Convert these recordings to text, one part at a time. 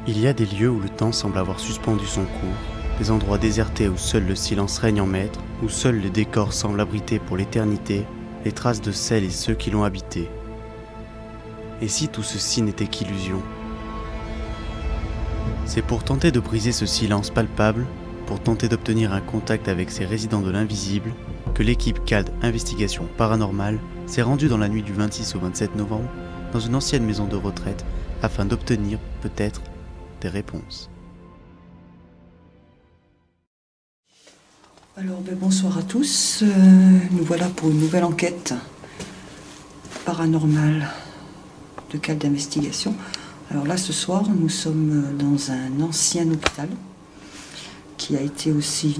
Il y a des lieux où le temps semble avoir suspendu son cours, des endroits désertés où seul le silence règne en maître, où seul le décor semble abriter pour l'éternité les traces de celles et ceux qui l'ont habité. Et si tout ceci n'était qu'illusion ? C'est pour tenter de briser ce silence palpable, pour tenter d'obtenir un contact avec ces résidents de l'invisible, que l'équipe CALD Investigation Paranormale s'est rendue dans la nuit du 26 au 27 novembre dans une ancienne maison de retraite afin d'obtenir, peut-être, des réponses. Alors bonsoir à tous, nous voilà pour une nouvelle enquête paranormale de CALD Investigation. Alors là ce soir nous sommes dans un ancien hôpital qui a été aussi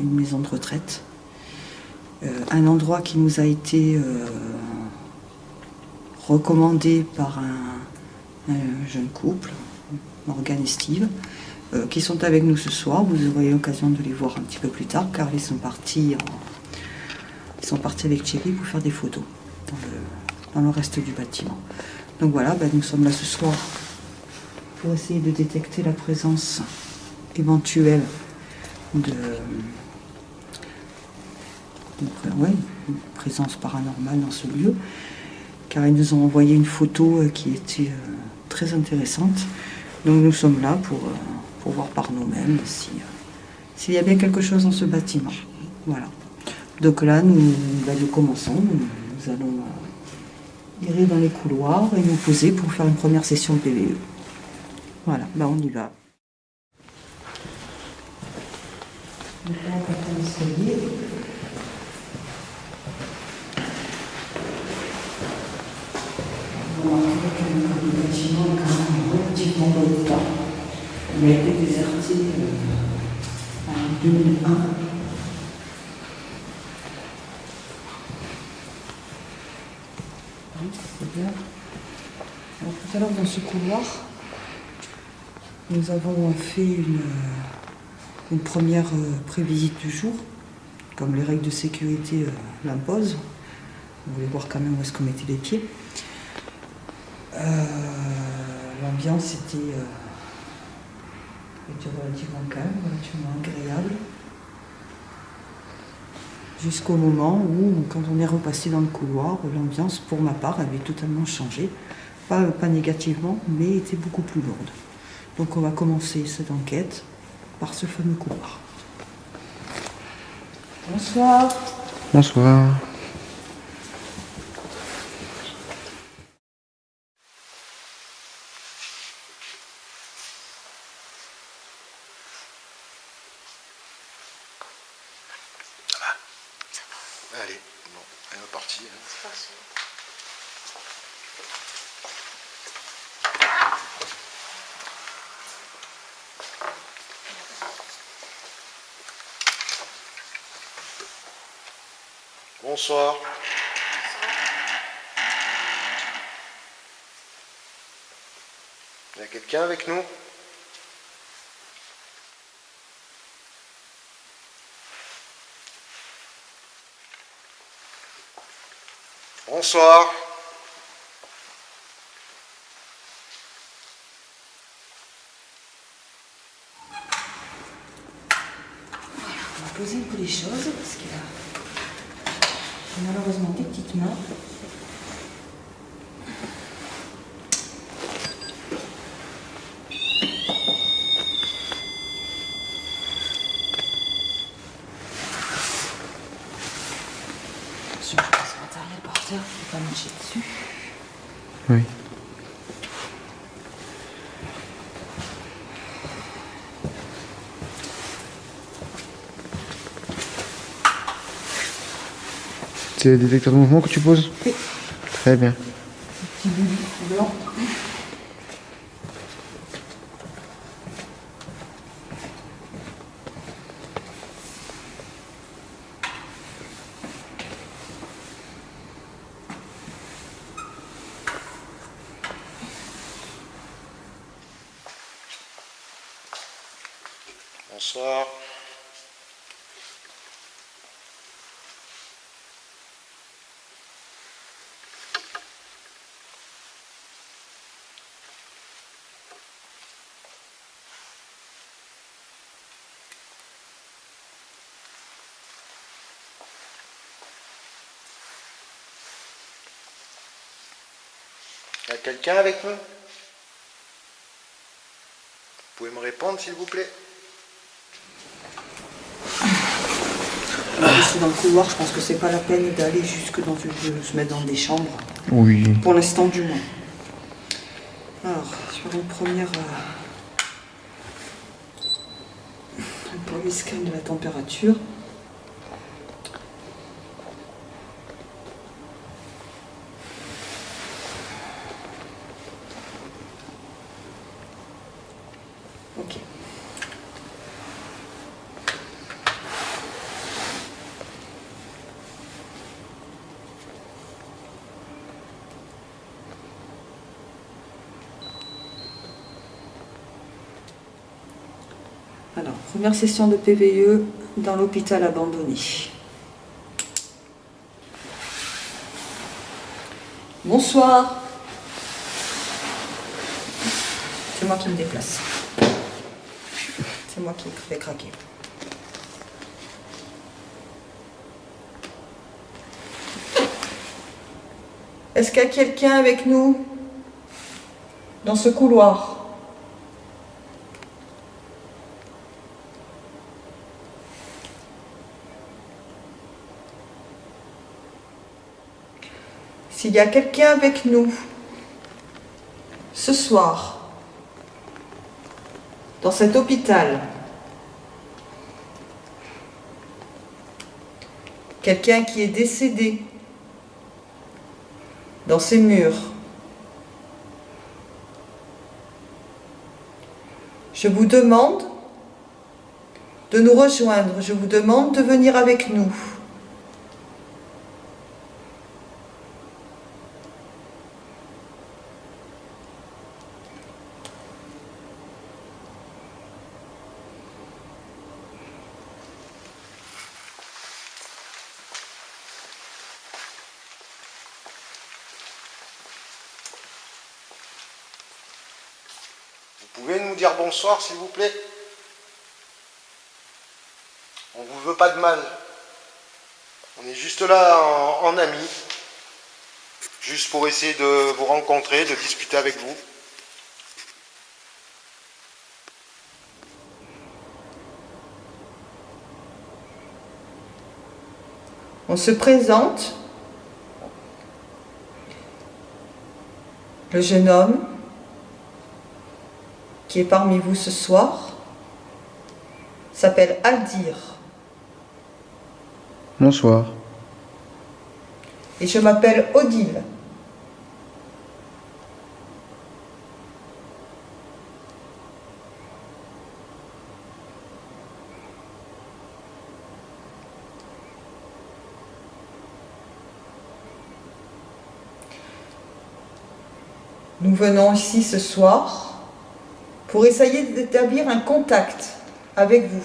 une maison de retraite. Un endroit qui nous a été recommandé par un jeune couple, Morgane et Steve, qui sont avec nous ce soir. Vous aurez l'occasion de les voir un petit peu plus tard car ils sont partis avec Thierry pour faire des photos dans le reste du bâtiment. Donc voilà, nous sommes là ce soir pour essayer de détecter la présence éventuelle une présence paranormale dans ce lieu, car ils nous ont envoyé une photo qui était très intéressante. Donc nous sommes là pour voir par nous-mêmes s'il y a bien quelque chose dans ce bâtiment. Voilà. Donc là, nous commençons. Nous allons errer dans les couloirs et nous poser pour faire une première session de PVE. Voilà, on y va. Donc là, on prend l'escalier. On va remarquer que le bâtiment est quand même relativement bon état. Il a été déserté en 2001. Oui, c'est bien. Alors, tout à l'heure, dans ce couloir, nous avons fait une première prévisite du jour, comme les règles de sécurité l'imposent. On voulait voir quand même où est-ce qu'on mettait les pieds. L'ambiance était relativement calme, relativement agréable. Jusqu'au moment où, quand on est repassé dans le couloir, l'ambiance, pour ma part, avait totalement changé. Pas négativement, mais était beaucoup plus lourde. Donc on va commencer cette enquête par ce fameux couloir. Bonsoir. Bonsoir. Allez, bon, elle est partie. C'est parti. Bonsoir. Il y a quelqu'un avec nous ? Bonsoir. On va poser un peu les choses parce qu'il a malheureusement des petites mains. Attention, je passe le matériel par terre, je ne vais pas marcher dessus. Oui. C'est le détecteur de mouvement que tu poses ? Oui. Très bien. Petit bout blanc. Bonsoir. Y a quelqu'un avec nous? Vous pouvez me répondre s'il vous plaît? Ici dans le couloir, je pense que c'est pas la peine d'aller jusque dans se mettre dans des chambres. Oui. Pour l'instant du moins. Alors, sur une première... un premier scan de la température. Ok. Alors, première session de PVE dans l'hôpital abandonné. Bonsoir. C'est moi qui me déplace. C'est moi qui me fais craquer. Est-ce qu'il y a quelqu'un avec nous dans ce couloir ? S'il y a quelqu'un avec nous ce soir, dans cet hôpital, quelqu'un qui est décédé dans ces murs, je vous demande de nous rejoindre, je vous demande de venir avec nous. Vous pouvez nous dire bonsoir s'il vous plaît? On vous veut pas de mal. On est juste là en amis. Juste pour essayer de vous rencontrer, de discuter avec vous. On se présente. Le jeune homme qui est parmi vous ce soir s'appelle Aldir. Bonsoir. Et je m'appelle Odile. Nous venons ici ce soir pour essayer d'établir un contact avec vous.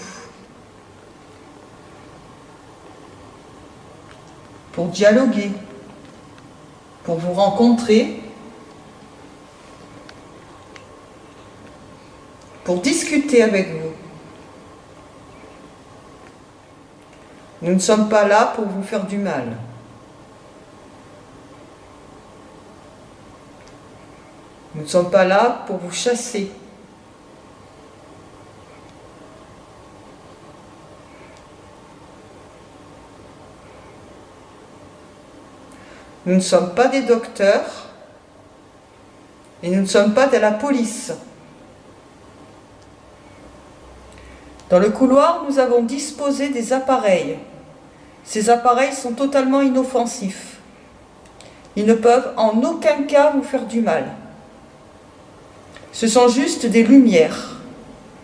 Pour dialoguer, pour vous rencontrer, pour discuter avec vous. Nous ne sommes pas là pour vous faire du mal. Nous ne sommes pas là pour vous chasser. Nous ne sommes pas des docteurs et nous ne sommes pas de la police. Dans le couloir, nous avons disposé des appareils. Ces appareils sont totalement inoffensifs. Ils ne peuvent en aucun cas vous faire du mal. Ce sont juste des lumières.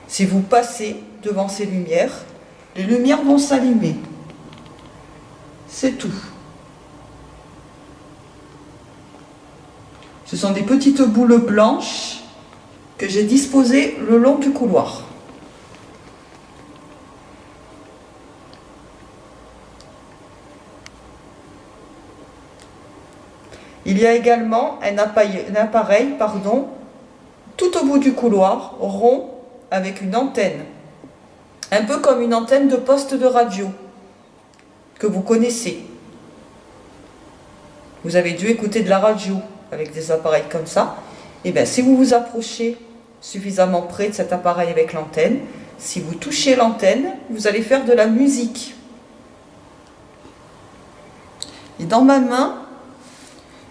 Si vous passez devant ces lumières, les lumières vont s'allumer. C'est tout. Ce sont des petites boules blanches que j'ai disposées le long du couloir. Il y a également un appareil, tout au bout du couloir, rond, avec une antenne. Un peu comme une antenne de poste de radio, que vous connaissez. Vous avez dû écouter de la radio avec des appareils comme ça, et bien si vous vous approchez suffisamment près de cet appareil avec l'antenne, si vous touchez l'antenne, vous allez faire de la musique. Et dans ma main,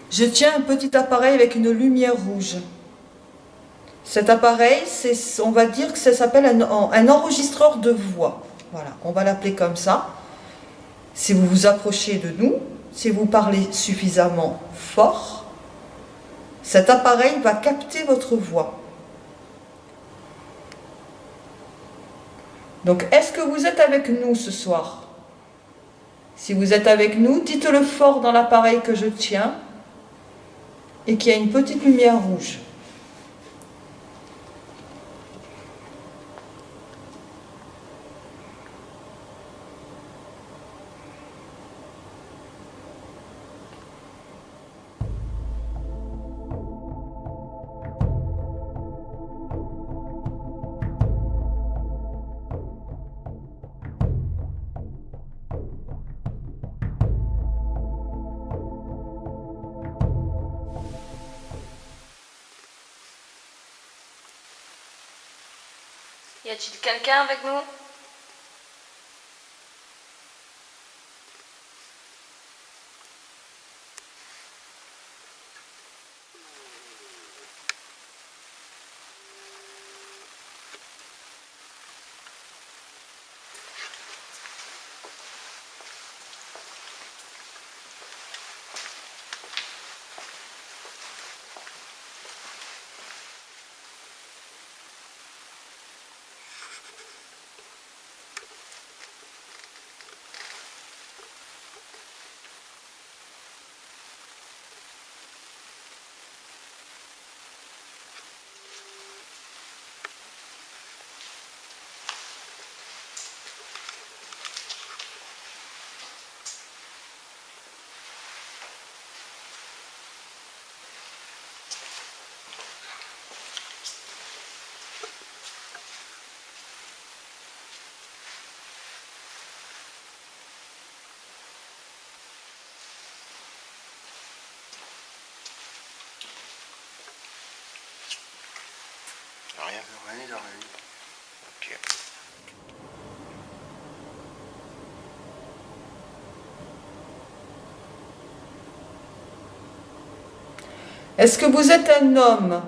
je tiens un petit appareil avec une lumière rouge. Cet appareil, on va dire que ça s'appelle un enregistreur de voix. Voilà, on va l'appeler comme ça. Si vous vous approchez de nous, si vous parlez suffisamment fort, cet appareil va capter votre voix. Donc, est-ce que vous êtes avec nous ce soir? Si vous êtes avec nous, dites-le fort dans l'appareil que je tiens et qui a une petite lumière rouge. Y a-t-il quelqu'un avec nous? Rien. Rien, il a rien. Ok. Est-ce que vous êtes un homme?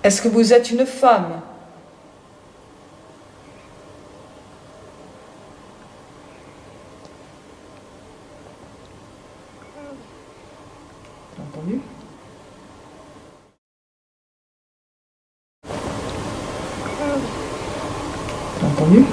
Est-ce que vous êtes une femme? Entendu? Entendu?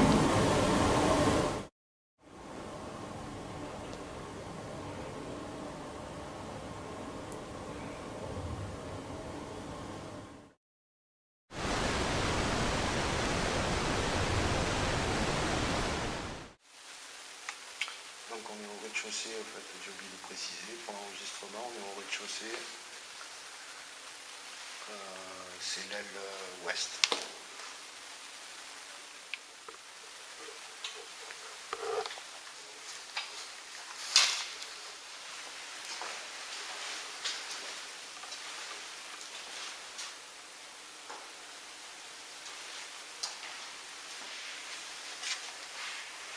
Donc on est au rez-de-chaussée, en fait, j'ai oublié de préciser, pour l'enregistrement, on est au rez-de-chaussée. C'est l'aile ouest.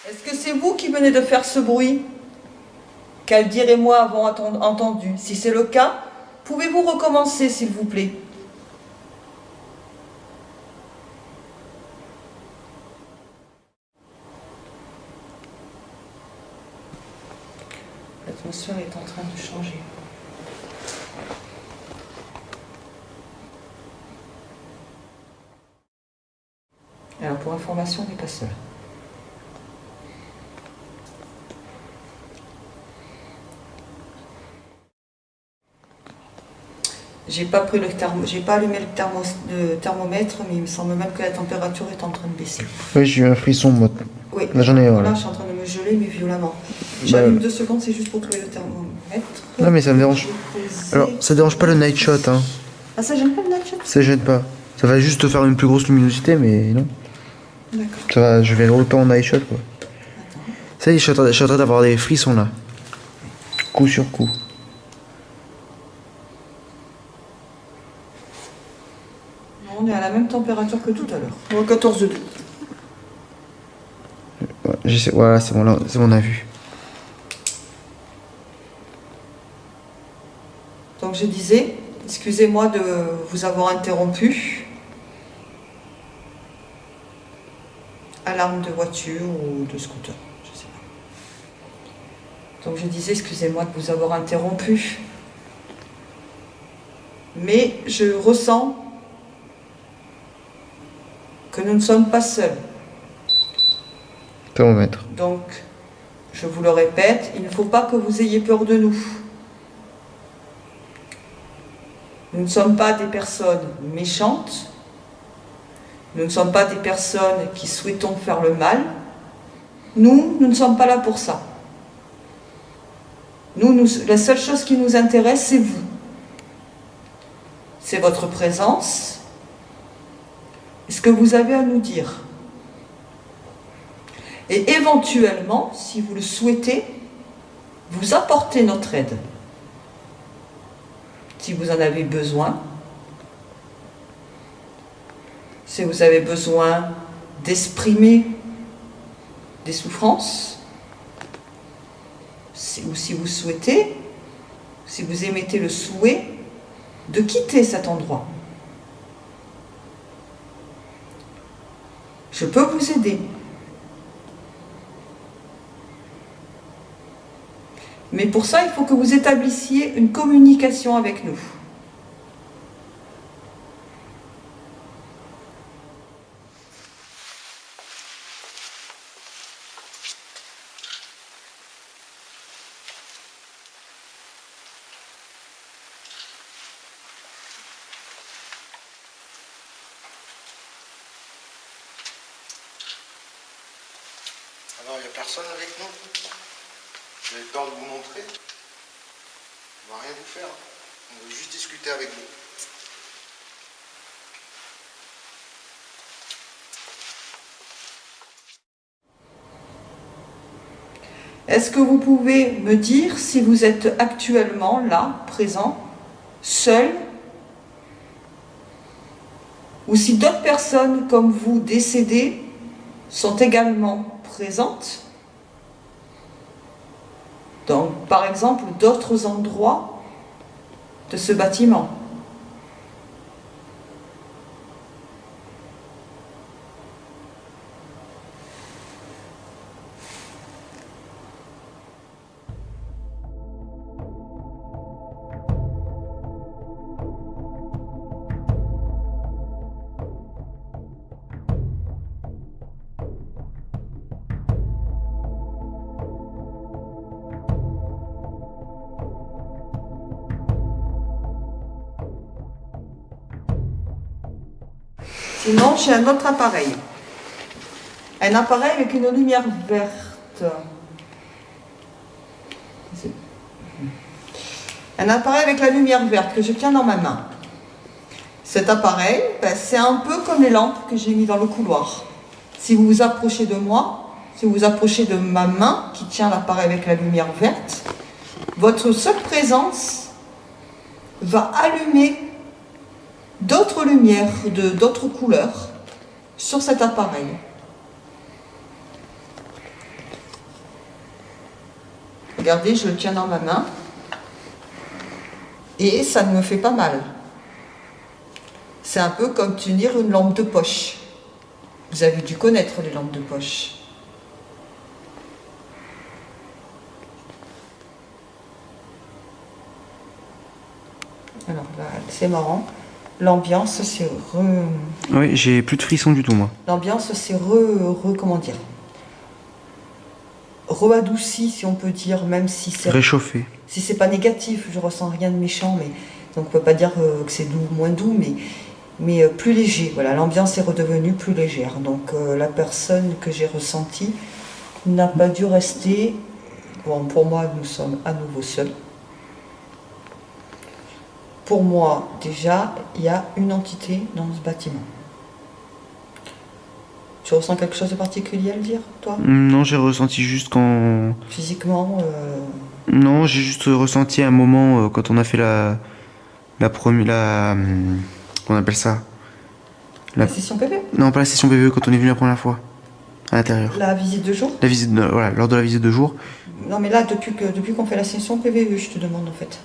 Est-ce que c'est vous qui venez de faire ce bruit qu'Aldir et moi avons entendu? Si c'est le cas, pouvez-vous recommencer, s'il vous plaît? L'atmosphère est en train de changer. Alors, pour information, on n'est pas seul. J'ai pas allumé le thermomètre, mais il me semble même que la température est en train de baisser. Oui, j'ai eu un frisson, moi. Oui. Là, j'en ai un. Là, je suis en train de me gelé, mais violemment. J'allume 2 secondes, c'est juste pour trouver le thermomètre. Non, mais ça me dérange. Alors, ça dérange pas le night shot, hein. Ah, ça gêne pas le night shot? Ça gêne pas. Ça va juste te faire une plus grosse luminosité, mais non. D'accord. Ça va, je vais autant en night shot, quoi. Attends. Ça y est, je suis en train d'avoir des frissons, là. Coup sur coup. On est à la même température que tout à l'heure. 14 degrés. Ouais, voilà, c'est bon, là, c'est bon, on a vu. Donc je disais, excusez-moi de vous avoir interrompu. Alarme de voiture ou de scooter, je sais pas. Donc je disais, excusez-moi de vous avoir interrompu. Mais je ressens que nous ne sommes pas seuls. Thermomètre. Donc, je vous le répète, il ne faut pas que vous ayez peur de nous. Nous ne sommes pas des personnes méchantes. Nous ne sommes pas des personnes qui souhaitons faire le mal. Nous ne sommes pas là pour ça. La seule chose qui nous intéresse, c'est vous. C'est votre présence. Et ce que vous avez à nous dire. Et éventuellement, si vous le souhaitez, vous apporter notre aide. Si vous en avez besoin, si vous avez besoin d'exprimer des souffrances, ou si vous souhaitez, si vous émettez le souhait de quitter cet endroit. Je peux vous aider. Mais pour ça, il faut que vous établissiez une communication avec nous. Alors, il n'y a personne avec nous. Vous avez peur de vous montrer? On va rien vous faire. On veut juste discuter avec vous. Est-ce que vous pouvez me dire si vous êtes actuellement là, présent, seul, ou si d'autres personnes comme vous décédées sont également présentes? Donc, par exemple, d'autres endroits de ce bâtiment. Sinon, j'ai un autre appareil. Un appareil avec une lumière verte. Un appareil avec la lumière verte que je tiens dans ma main. Cet appareil, c'est un peu comme les lampes que j'ai mis dans le couloir. Si vous vous approchez de moi, si vous vous approchez de ma main qui tient l'appareil avec la lumière verte, votre seule présence va allumer d'autres lumières, d'autres couleurs sur cet appareil. Regardez, je le tiens dans ma main et ça ne me fait pas mal. C'est un peu comme tenir une lampe de poche. Vous avez dû connaître les lampes de poche. Alors là, c'est marrant. L'ambiance, c'est Oui, j'ai plus de frissons du tout, moi. L'ambiance, c'est comment dire, re-adouci, si on peut dire, même si c'est... Réchauffé. Si c'est pas négatif, je ressens rien de méchant, mais donc on peut pas dire que c'est doux, moins doux, mais plus léger. Voilà, l'ambiance est redevenue plus légère. Donc la personne que j'ai ressentie n'a pas dû rester. Bon, pour moi, nous sommes à nouveau seuls. Pour moi, déjà, il y a une entité dans ce bâtiment. Tu ressens quelque chose de particulier à le dire, toi? Non, j'ai ressenti juste quand... Physiquement Non, j'ai juste ressenti un moment quand on a fait la première... on appelle ça? La session PV? Non, pas la session PVE, quand on est venu la première fois. À l'intérieur. La visite de jour? La visite, voilà, lors de la visite de jour. Non, mais là, depuis qu'on fait la session PVE, je te demande en fait.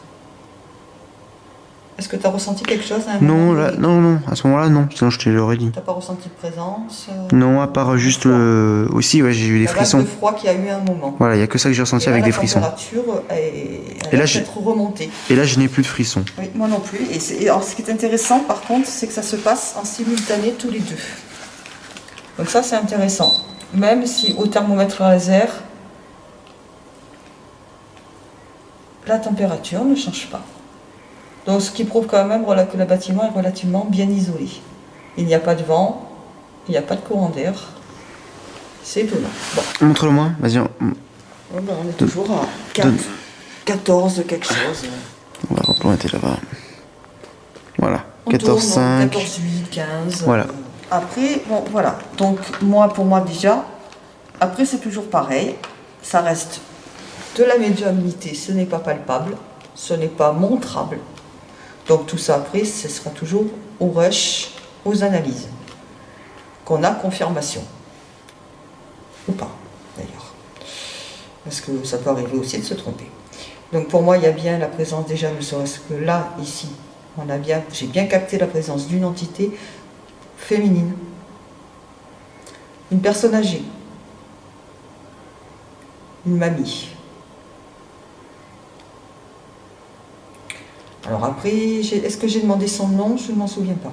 Est-ce que tu as ressenti quelque chose à un moment Non, là, donné? non, à ce moment-là, non. Sinon, je te l'aurais dit. T'as pas ressenti de présence Non, à part juste... aussi, ouais, j'ai eu des la vague frissons. de froid qu'il y a eu à un moment. Voilà, il y a que ça que j'ai ressenti Et là, avec des frissons. La température Et là, est peut-être remontée. Et là, je n'ai plus de frissons. Oui, moi non plus. Alors, ce qui est intéressant, par contre, c'est que ça se passe en simultané tous les deux. Donc ça, c'est intéressant. Même si au thermomètre laser, la température ne change pas. Donc, ce qui prouve quand même que le bâtiment est relativement bien isolé. Il n'y a pas de vent, il n'y a pas de courant d'air. C'est étonnant. Bon. Montre-le-moi, vas-y. On est toujours à 14 quelque chose. On va replanter là-bas. Voilà, On 14,5. 14,8, 15. Voilà. Après, bon, voilà. Donc, pour moi déjà, après, c'est toujours pareil. Ça reste de la médiumnité. Ce n'est pas palpable. Ce n'est pas montrable. Donc, tout ça, après, ce sera toujours au rush, aux analyses. Qu'on a confirmation. Ou pas, d'ailleurs. Parce que ça peut arriver aussi de se tromper. Donc, pour moi, il y a bien la présence, déjà, ne serait-ce que là, ici, j'ai bien capté la présence d'une entité féminine, une personne âgée, une mamie. Alors après, est-ce que j'ai demandé son nom? Je ne m'en souviens pas.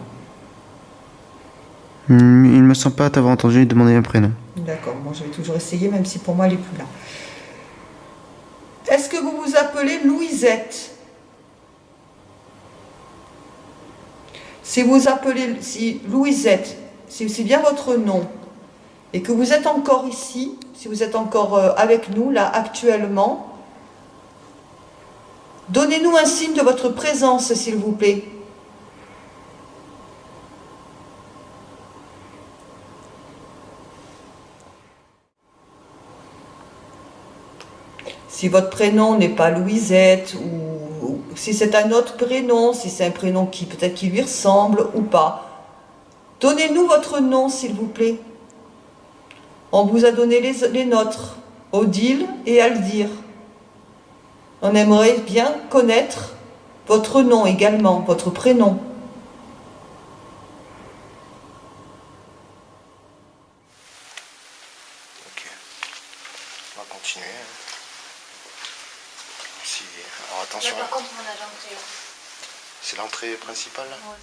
Il ne me semble pas t'avoir entendu demander un prénom. D'accord, moi je vais toujours essayer, même si pour moi elle n'est plus là. Est-ce que vous vous appelez Louisette? Si Louisette, si c'est bien votre nom, et que vous êtes encore ici, si vous êtes encore avec nous, là, actuellement, donnez-nous un signe de votre présence, s'il vous plaît. Si votre prénom n'est pas Louisette, ou si c'est un autre prénom, si c'est un prénom qui peut-être qui lui ressemble ou pas, donnez-nous votre nom, s'il vous plaît. On vous a donné les nôtres, Odile et Aldir. On aimerait bien connaître votre nom également, votre prénom. Ok. On va continuer. Alors attention. Là, par contre, on a l'entrée. C'est l'entrée principale là? Ouais.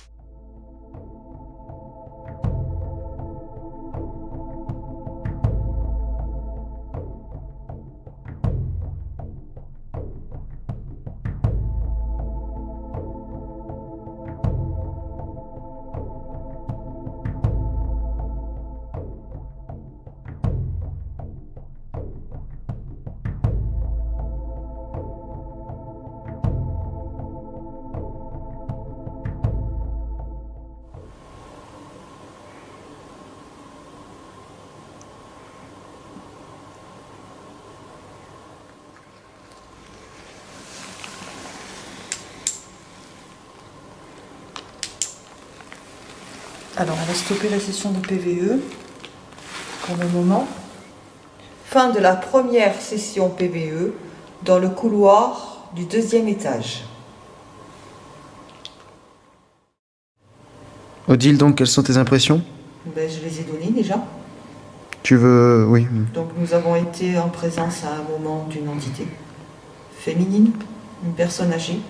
Alors, on va stopper la session de PVE pour le moment. Fin de la première session PVE dans le couloir du 2e étage. Odile, donc, quelles sont tes impressions? Ben, je les ai données déjà. Tu veux... Oui. Donc, nous avons été en présence à un moment d'une entité féminine, une personne âgée,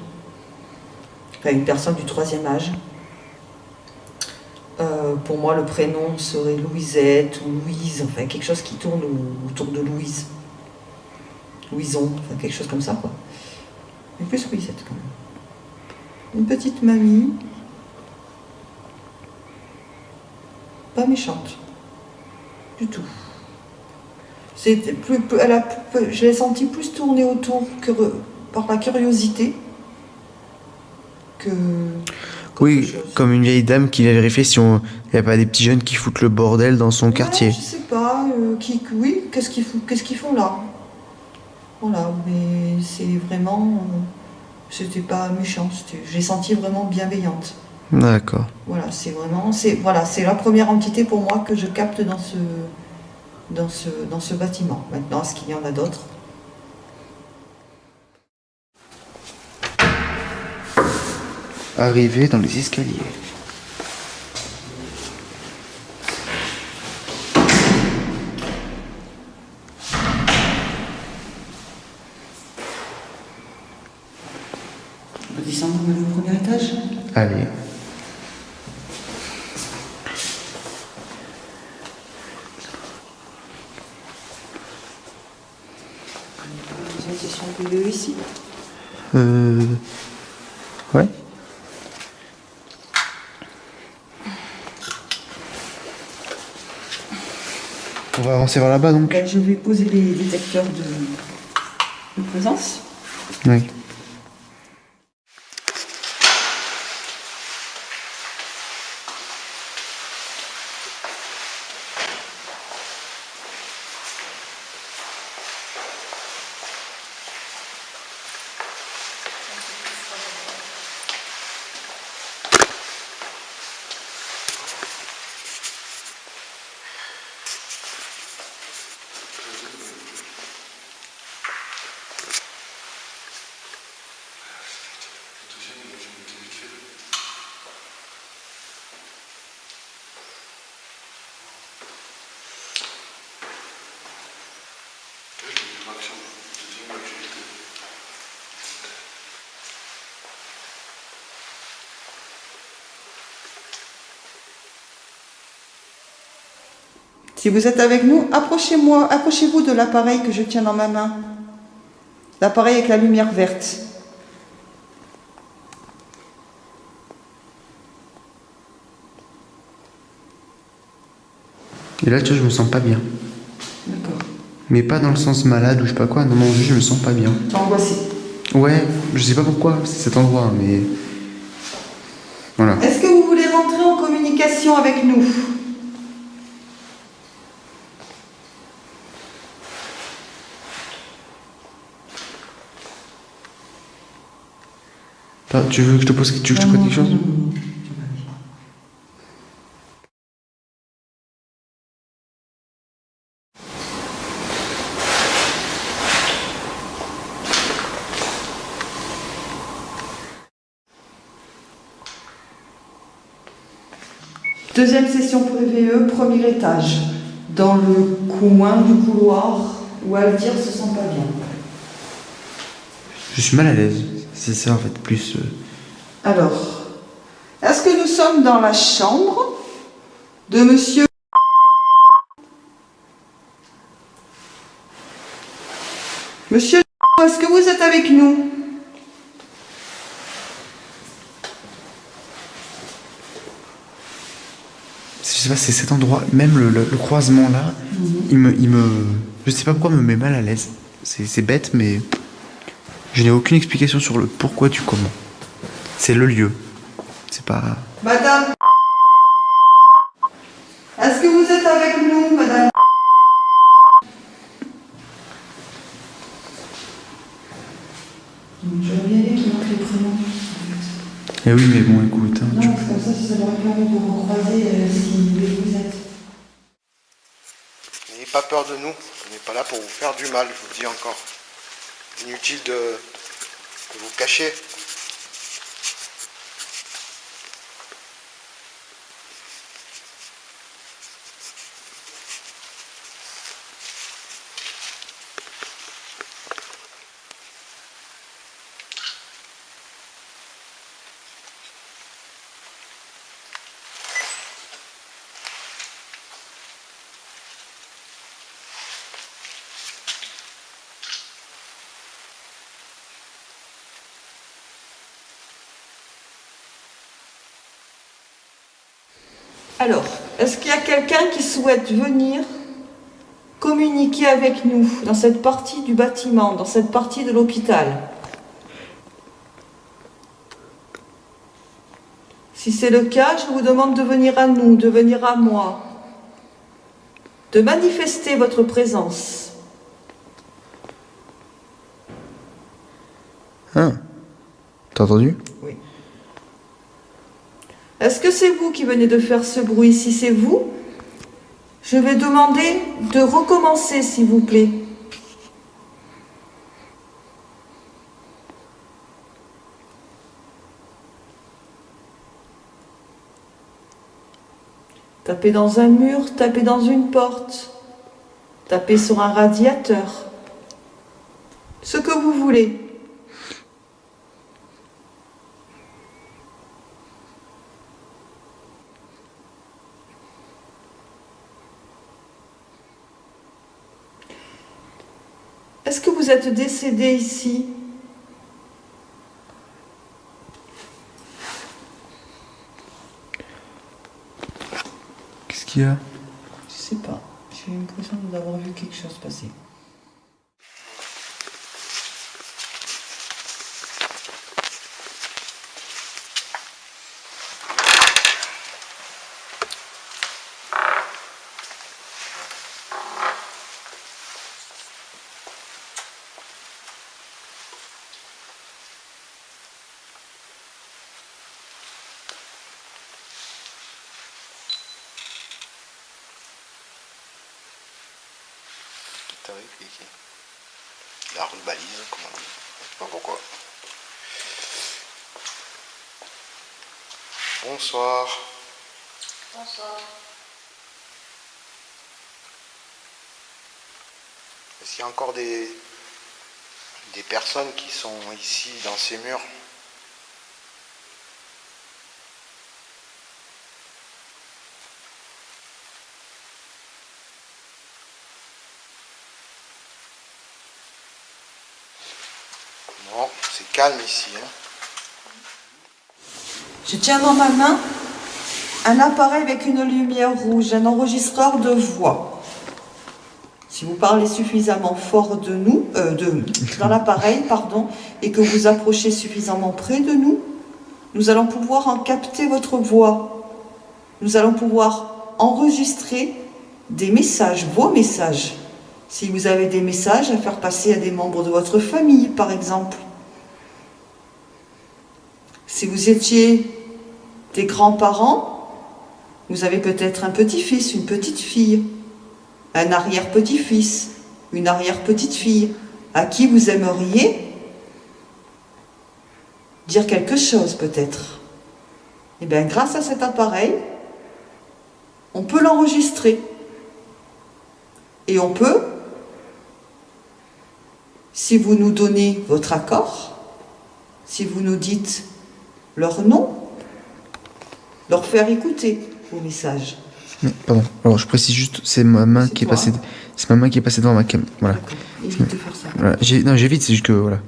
enfin une personne du 3e âge. Pour moi, le prénom serait Louisette ou Louise, enfin quelque chose qui tourne autour de Louise. Louison, enfin quelque chose comme ça, quoi. Mais plus Louisette, quand même. Une petite mamie. Pas méchante. Du tout. Je l'ai senti plus tourner autour par la curiosité que. Oui, chose. comme une vieille dame qui vient vérifier si on n'y a pas des petits jeunes qui foutent le bordel dans son Ouais, quartier. je sais pas, qu'est-ce qu'ils font là? Voilà, mais c'est vraiment. C'était pas méchant, je l'ai sentie vraiment bienveillante. D'accord. Voilà, c'est la première entité pour moi que je capte dans ce bâtiment. Maintenant, est-ce qu'il y en a d'autres? Arrivé dans les escaliers. On peut descendre au premier étage? Allez. Une session PVE ici. Ouais. On va avancer vers là-bas donc. Je vais poser les détecteurs de présence. Oui. Si vous êtes avec nous, approchez-vous de l'appareil que je tiens dans ma main. L'appareil avec la lumière verte. Et là, tu vois, je me sens pas bien. D'accord. Mais pas dans le sens malade ou je sais pas quoi. Non, non, juste je me sens pas bien. Tu es angoissé. Ouais, je sais pas pourquoi, c'est cet endroit, mais. Voilà. Est-ce que vous voulez rentrer en communication avec nous? Tu veux que je te pose quelque chose? Deuxième session PVE, premier étage. Dans le coin du couloir où Aldir se sent pas bien. Je suis mal à l'aise. C'est ça en fait, plus. Alors, est-ce que nous sommes dans la chambre de monsieur... Monsieur, est-ce que vous êtes avec nous? Je sais pas, c'est cet endroit, même le croisement là, je sais pas pourquoi, me met mal à l'aise. C'est bête, mais je n'ai aucune explication sur le pourquoi du comment. C'est le lieu. C'est pas. Madame, est-ce que vous êtes avec nous, madame? J'aurais bien aimé qu'il manque les prénoms. Eh oui, mais bon, écoute. Hein, Non, c'est comme ça, ça m'aurait permis de vous croiser si vous êtes. N'ayez pas peur de nous, on n'est pas là pour vous faire du mal, je vous le dis encore. Inutile de vous cacher. Alors, est-ce qu'il y a quelqu'un qui souhaite venir communiquer avec nous dans cette partie du bâtiment, dans cette partie de l'hôpital? Si c'est le cas, je vous demande de venir à nous, de venir à moi, de manifester votre présence. Ah. T'as entendu? Oui. Est-ce que c'est vous qui venez de faire ce bruit? Si c'est vous, je vais demander de recommencer, s'il vous plaît. Tapez dans un mur, tapez dans une porte, tapez sur un radiateur. Ce que vous voulez. Est-ce que vous êtes décédé ici? Qu'est-ce qu'il y a? Je sais pas. J'ai l'impression d'avoir vu quelque chose passer. La rue balise, comme on dit. Je sais pas pourquoi. Bonsoir. Bonsoir. Est-ce qu'il y a encore des personnes qui sont ici dans ces murs? Non, c'est calme ici. Hein. Je tiens dans ma main un appareil avec une lumière rouge, un enregistreur de voix. Si vous parlez suffisamment fort de nous, dans l'appareil, pardon, et que vous approchez suffisamment près de nous, nous allons pouvoir en capter votre voix. Nous allons pouvoir enregistrer des messages, vos messages. Si vous avez des messages à faire passer à des membres de votre famille, par exemple. Si vous étiez des grands-parents, vous avez peut-être un petit-fils, une petite-fille, un arrière-petit-fils, une arrière-petite-fille, à qui vous aimeriez dire quelque chose peut-être. Et bien grâce à cet appareil, on peut l'enregistrer. Et on peut, si vous nous donnez votre accord, si vous nous dites leur nom, leur faire écouter vos messages. Mais, pardon, alors je précise juste, c'est ma main qui est toi, passée. hein. C'est ma main qui est passée devant ma cam. Voilà. D'accord. Évite de faire ça. Voilà. Non, j'évite, c'est juste que voilà.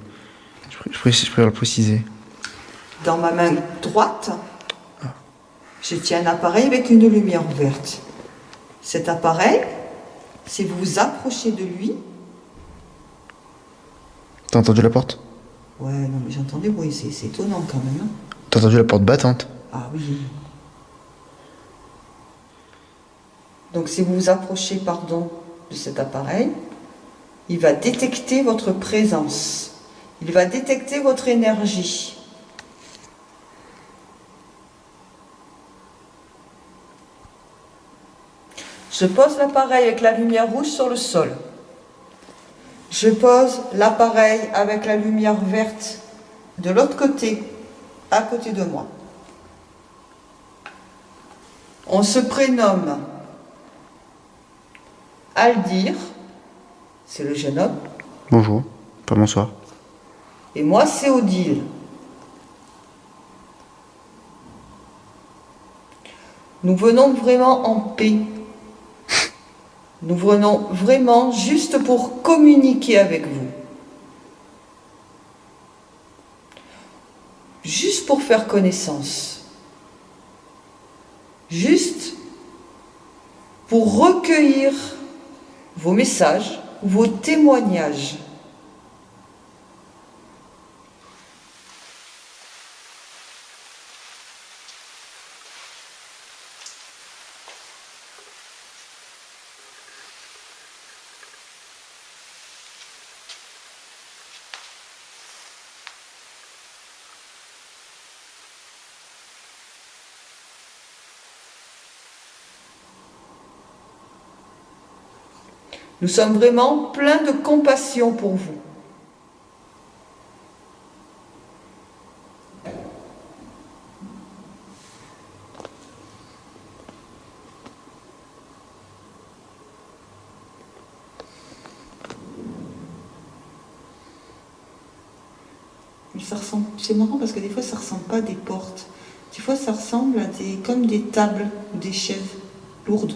Je préfère le préciser. Dans ma main droite, je tiens un appareil avec une lumière verte. Cet appareil, si vous vous approchez de lui... T'as entendu la porte? Ouais, non, mais j'entends des bruits, c'est étonnant quand même. Hein. T'as entendu la porte battante? Ah oui. Donc si vous vous approchez, pardon, de cet appareil, il va détecter votre présence. Il va détecter votre énergie. Je pose l'appareil avec la lumière rouge sur le sol. Je pose l'appareil avec la lumière verte de l'autre côté, à côté de moi. On se prénomme Aldir, c'est le jeune homme, Bonjour. Pas bonsoir. et moi c'est Odile. Nous venons vraiment en paix. Nous venons vraiment juste pour communiquer avec vous. Juste pour faire connaissance. Juste pour recueillir vos messages, vos témoignages. Nous sommes vraiment pleins de compassion pour vous. Ça ressemble, c'est marrant parce que des fois ça ressemble pas à des portes. Des fois ça ressemble à comme des tables ou des chaises lourdes.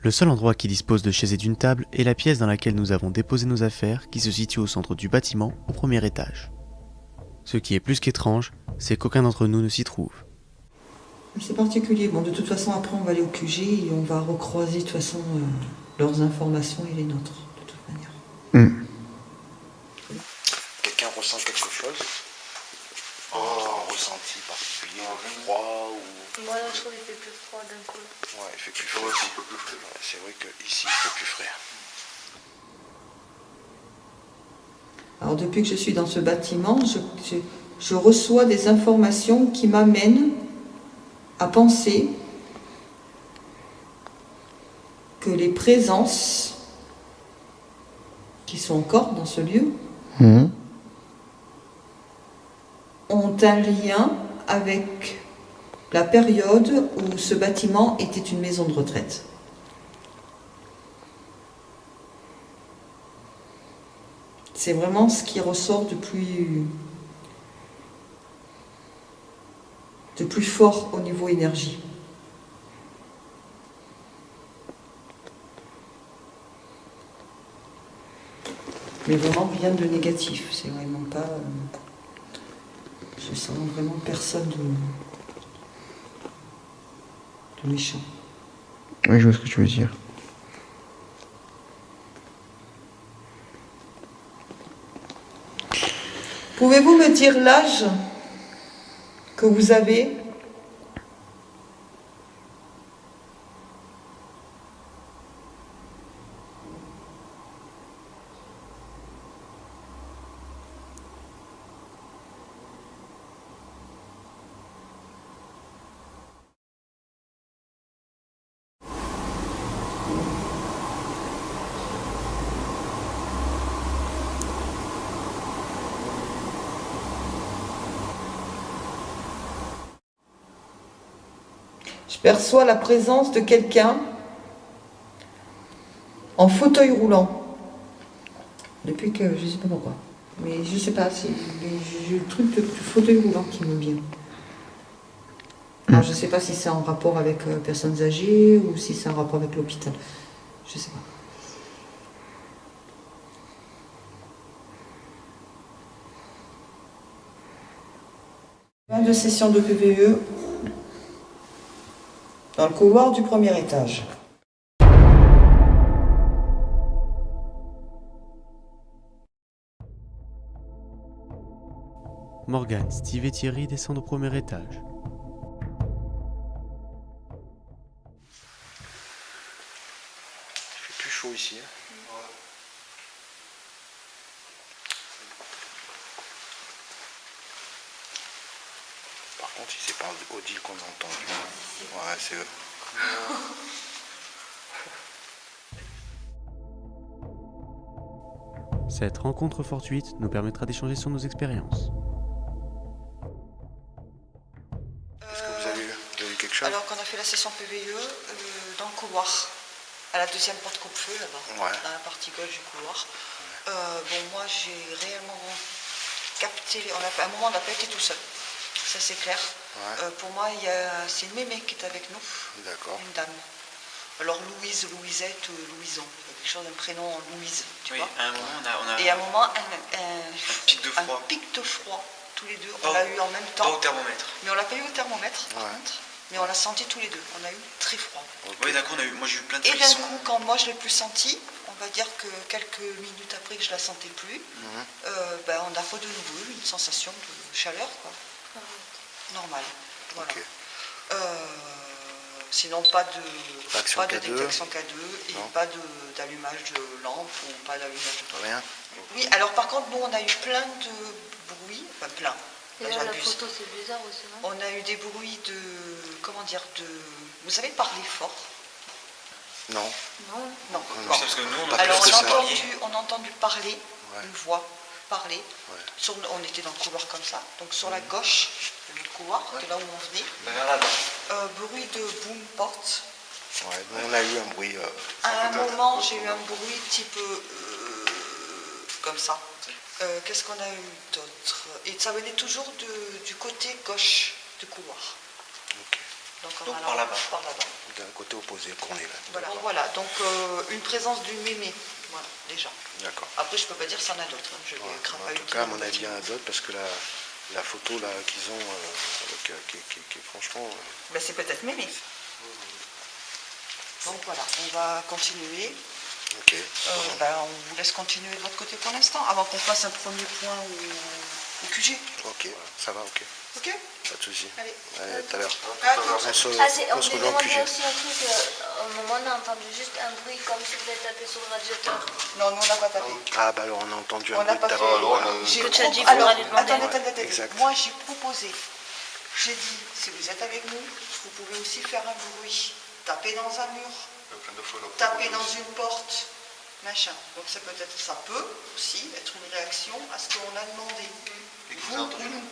Le seul endroit qui dispose de chaises et d'une table est la pièce dans laquelle nous avons déposé nos affaires qui se situe au centre du bâtiment au premier étage. Ce qui est plus qu'étrange, c'est qu'aucun d'entre nous ne s'y trouve. C'est particulier. Bon, de toute façon, après on va aller au QG et on va recroiser de toute façon leurs informations et les nôtres, de toute manière. Quelqu'un ressent quelque chose? Un ressenti particulier, froid ou... Moi, je trouve qu'il fait plus froid d'un coup. Ouais, il fait plus frais aussi. Ouais, c'est vrai qu'ici, il fait plus frais. Alors depuis que je suis dans ce bâtiment, je reçois des informations qui m'amènent à penser que les présences qui sont encore dans ce lieu ont un lien avec la période où ce bâtiment était une maison de retraite. C'est vraiment ce qui ressort de plus fort au niveau énergie. Mais vraiment rien de négatif, c'est vraiment pas... je sens vraiment personne de méchant. Oui, je vois ce que tu veux dire. Pouvez-vous me dire l'âge que vous avez ? Je perçois la présence de quelqu'un en fauteuil roulant. Depuis que je ne sais pas pourquoi. Mais je ne sais pas, j'ai le truc du fauteuil roulant qui me vient. Alors je ne sais pas si c'est en rapport avec personnes âgées ou si c'est en rapport avec l'hôpital. Je ne sais pas. Fin de session de PVE. Dans le couloir du premier étage. Morgane, Steve et Thierry descendent au premier étage. Il fait plus chaud ici. Par contre, si c'est pas Odile qu'on a entendu. Ouais, c'est eux. Cette rencontre fortuite nous permettra d'échanger sur nos expériences. Est-ce que vous avez vu quelque chose? Alors qu'on a fait la session PVE dans le couloir, à la deuxième porte coupe-feu là-bas, Ouais. dans la partie gauche du couloir. Bon, moi j'ai réellement capté, à un moment on n'a pas été tout seul, ça c'est clair. Ouais. Pour moi c'est une mémé qui est avec nous, D'accord. une dame. Alors Louise, Louisette, Louison, quelque chose d'un prénom en Louise, tu vois. À un moment, on a Et à un moment, pic de froid. un pic de froid, tous les deux, Pas on l'a eu en même pas temps. au thermomètre. Mais on l'a pas eu au thermomètre, par Ouais. contre. Mais on l'a senti tous les deux. On a eu très froid. Oui, d'un coup, moi j'ai eu plein de Et d'un frissons. coup, quand moi je l'ai plus senti, on va dire que quelques minutes après que je la sentais plus, on a de nouveau eu une sensation de chaleur, quoi. Normale. Voilà. Ok. Sinon, pas de détection K2 et Non. pas d'allumage de lampe ou pas d'allumage de... Rien. Oui, alors par contre, nous, on a eu plein de bruits, enfin plein. Et Là, là, la j'abuse. photo, c'est bizarre aussi, non? On a eu des bruits de, comment dire, vous savez parler fort? Non. Non. Non. Non. Bon. Parce que nous, on Pas a Alors plus on que a, ça. on a entendu parler, Ouais. une voix parler. Ouais. On était dans le couloir comme ça, donc sur la gauche de notre couloir, de là où on venait, vers là-bas. bruit de boom porte. Ouais, nous, on a eu un bruit. À un moment, j'ai eu un bruit type comme ça. Qu'est-ce qu'on a eu d'autre? Et ça venait toujours du côté gauche du couloir. Ok. Donc par là-bas. Par là-bas. D'un côté opposé qu'on est là. Voilà. Donc une présence du mémé, voilà, déjà. D'accord. Après, je peux pas dire s'il y en a d'autres. Je Ouais. ne crains pas En une tout cas, à mon avis, il y en a d'autres parce que la photo là qu'ils ont, qui est franchement. Ben, c'est peut-être mémé. Donc voilà, on va continuer. Ok. On vous laisse continuer de votre côté pour l'instant, avant qu'on fasse un premier point au QG. Ok. Ça va. Ok. Ok? Pas de souci. Allez. Allez, tout à l'heure. À toutes. On se On rejoint voulait en QG. demander aussi un truc. Au moment, on a entendu juste un bruit comme si vous avez tapé sur le radiateur. Non, nous on n'a pas tapé. Ah bah alors on a entendu un On n'a bruit pas de fait. tape. J'ai Que tu as dit, alors, faudra lui demander. attendez. Exact. Moi j'ai proposé. J'ai dit, si vous êtes avec nous, vous pouvez aussi faire un bruit. Taper dans un mur, taper dans une porte, machin. Donc ça peut aussi être une réaction à ce qu'on a demandé. Vous ou nous.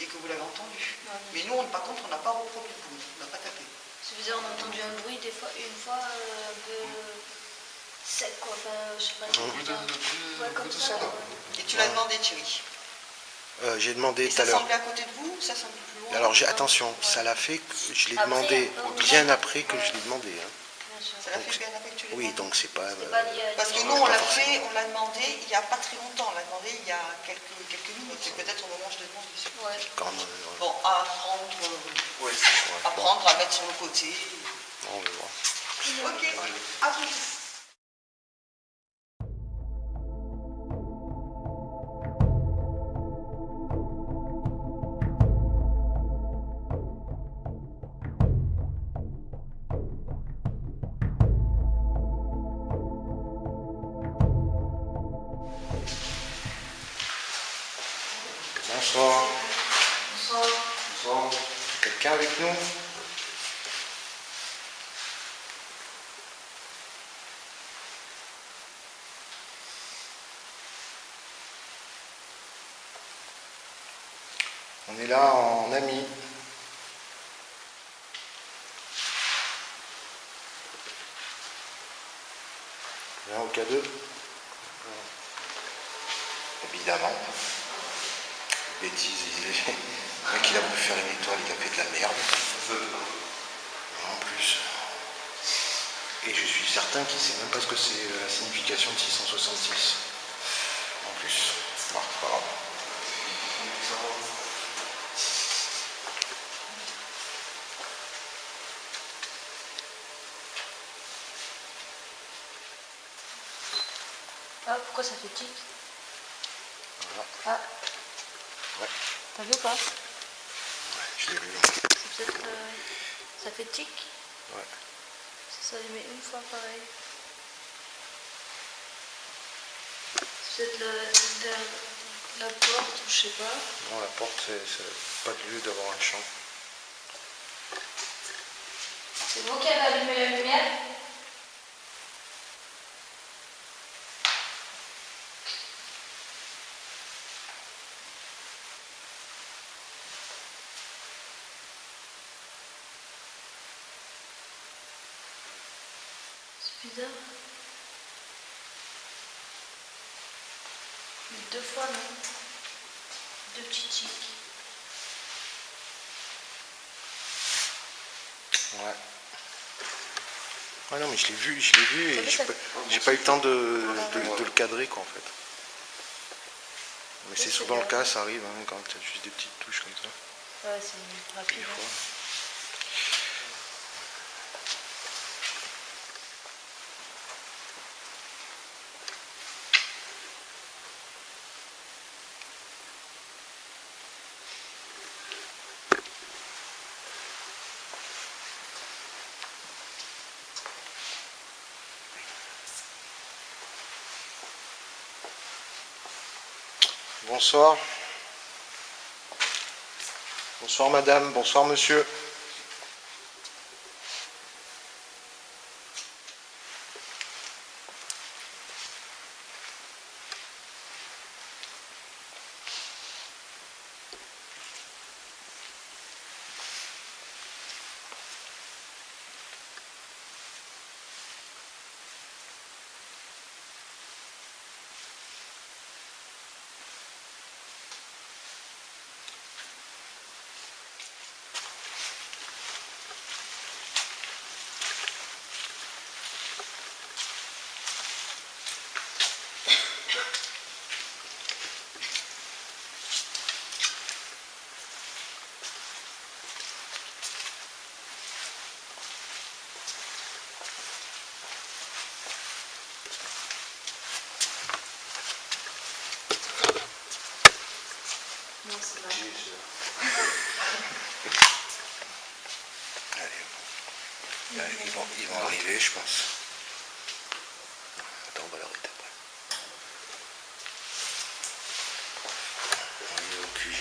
Et que vous l'avez entendu. Mais nous, par contre, on n'a pas reproduit le bruit. On n'a pas tapé. C'est bizarre, on a entendu un bruit des fois, une fois un peu sec, quoi. Enfin, je sais pas si c'est bien. Ouais, comme ça. Ouais. Et tu l'as demandé, Thierry. J'ai demandé Et tout ça à l'heure. semblait à côté de vous ou ça semblait plus loin? Alors attention, ça l'a fait, je l'ai Après, demandé donc, bien après que je l'ai demandé. Hein. Bien sûr. Ça l'a fait bien après que tu l'aies Oui, demandé. donc c'est pas. C'est pas lié à Parce que nous, on l'a fait, on l'a demandé il n'y a pas très longtemps. On l'a demandé il y a quelques minutes. C'est peut-être au moment où je l'ai demandé. Ouais. Quand même, Bon, à prendre, à mettre sur le côté. on va voir. Ok, à vous. Bonsoir. Bonsoir. Quelqu'un avec nous? On est là en ami. Là au K2. Évidemment. Bêtise, le mec il a voulu faire une étoile, il a fait de la merde. En plus. Et je suis certain qu'il sait même pas ce que c'est la signification de 666. En plus. Bon, c'est pas grave. Ah, pourquoi ça fait tic? Voilà. Ah, Ouais, t'as vu ou pas? je l'ai vu. C'est peut-être. Ça fait tic? Ouais. Ça s'allumait une fois pareil. C'est peut-être la porte ou je sais pas. Non, la porte, c'est pas de lieu d'avoir un champ. C'est vous qui avez allumé la lumière? C'est bizarre. Mais 2 fois, non? 2 petits tics. Ouais. Ouais, non, mais je l'ai vu et Ça fait j'ai pas eu le temps de le cadrer, quoi, en fait. Mais c'est c'est souvent le bien. cas, ça arrive, hein, quand tu as juste des petites touches comme ça. Ouais, c'est rapide. Des Hein. fois. Bonsoir. Bonsoir madame, bonsoir monsieur. Non, c'est là. Allez, ils vont arriver, je pense. Attends, on va l'arrêter après. On est au QG.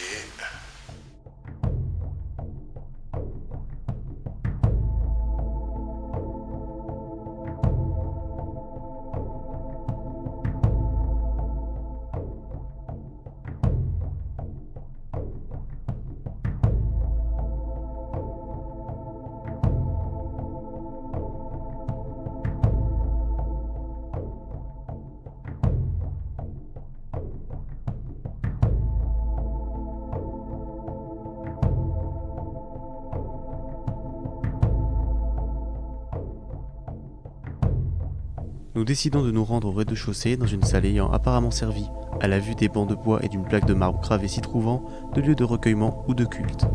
Nous décidons de nous rendre au rez-de-chaussée dans une salle ayant apparemment servi, à la vue des bancs de bois et d'une plaque de marbre gravée s'y trouvant, de lieu de recueillement ou de culte.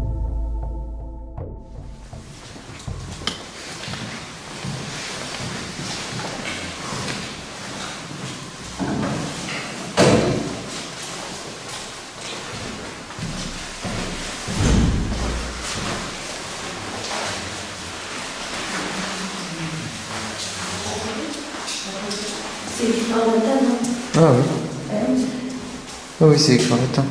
C'est écrit en latin, non? Ah oui. Ah oui, c'est écrit en latin.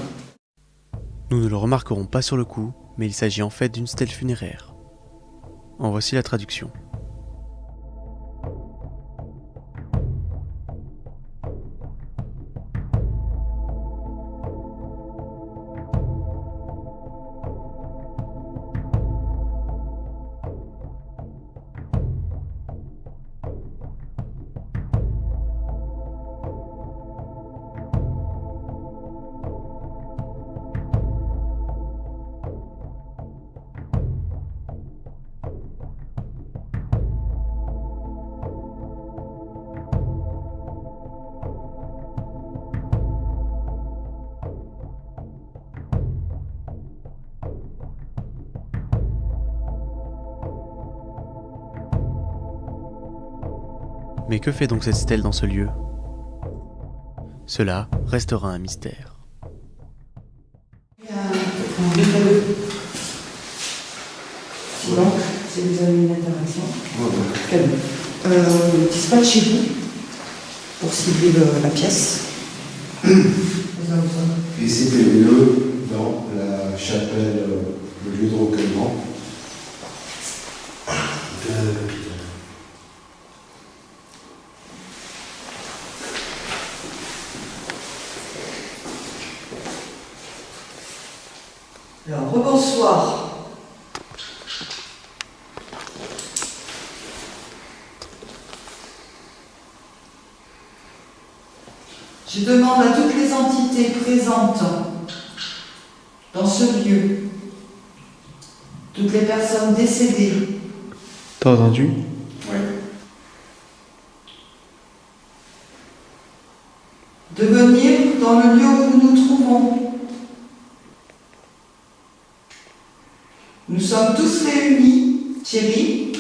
Nous ne le remarquerons pas sur le coup, mais il s'agit en fait d'une stèle funéraire. En voici la traduction. Mais que fait donc cette stèle dans ce lieu? Cela restera un mystère. Sinon, si vous avez une interaction, dispatchez-vous pour cibler la pièce. Et c'était le lieu dans la chapelle, le lieu de recueillement de la capitale. Alors, rebonsoir. Je demande à toutes les entités présentes dans ce lieu, toutes les personnes décédées, T'as entendu? de venir dans le lieu où nous nous trouvons. Nous sommes tous réunis, Thierry,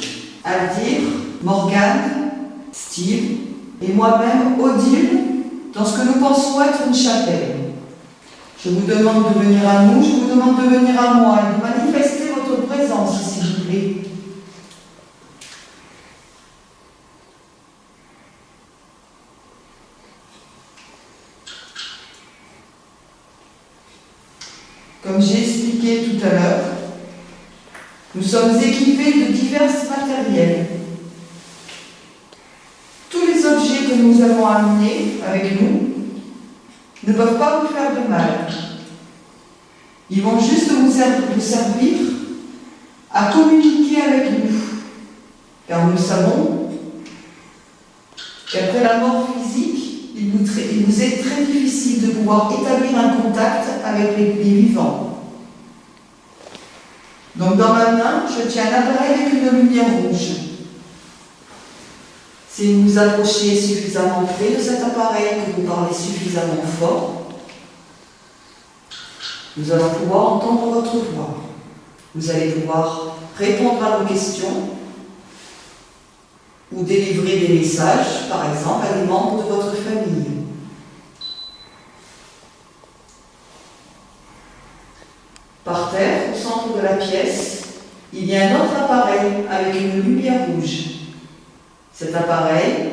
Aldir, Morgane, Steve et moi-même, Odile, dans ce que nous pensons être une chapelle. Je vous demande de venir à nous, je vous demande de venir à moi et de manifester votre présence, s'il vous plaît. Comme j'ai expliqué tout à l'heure, nous sommes équipés de divers matériels. Tous les objets que nous avons amenés avec nous ne peuvent pas vous faire de mal. Ils vont juste vous servir à communiquer avec nous. Car nous savons qu'après la mort physique, il nous est très difficile de pouvoir établir un contact avec les vivants. Donc dans ma main, je tiens un appareil avec une lumière rouge. Si vous vous approchez suffisamment près de cet appareil, que vous parlez suffisamment fort, nous allons pouvoir entendre votre voix. Vous allez pouvoir répondre à vos questions ou délivrer des messages, par exemple, à des membres de votre famille. Par terre, au centre de la pièce, il y a un autre appareil avec une lumière rouge. Cet appareil,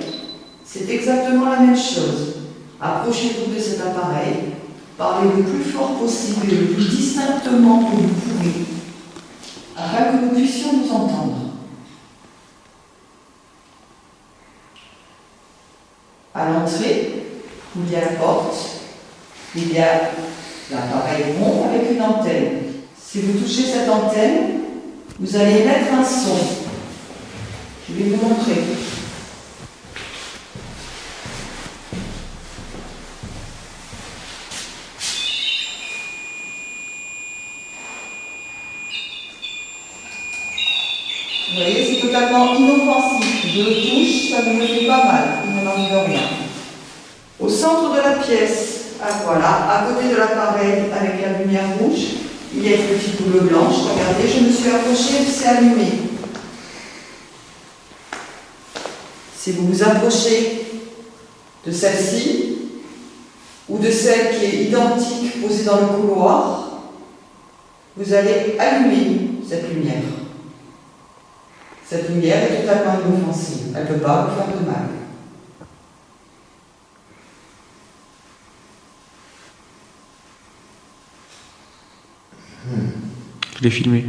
c'est exactement la même chose. Approchez-vous de cet appareil, parlez le plus fort possible et le plus distinctement que vous pouvez, afin que nous puissions nous entendre. À l'entrée, il y a la porte, il y a l'appareil rond avec une antenne. Si vous touchez cette antenne, vous allez émettre un son. Je vais vous montrer. Vous voyez, c'est totalement inoffensif. Je le touche, ça ne me fait pas mal, il ne m'arrive rien. Au centre de la pièce, voilà, à côté de l'appareil avec la lumière rouge, il y a une petite boule blanche. Regardez, je me suis approchée, c'est allumé. Si vous vous approchez de celle-ci, ou de celle qui est identique posée dans le couloir, vous allez allumer cette lumière. Cette lumière est totalement inoffensive. Elle ne peut pas vous faire de mal. Je l'ai filmé.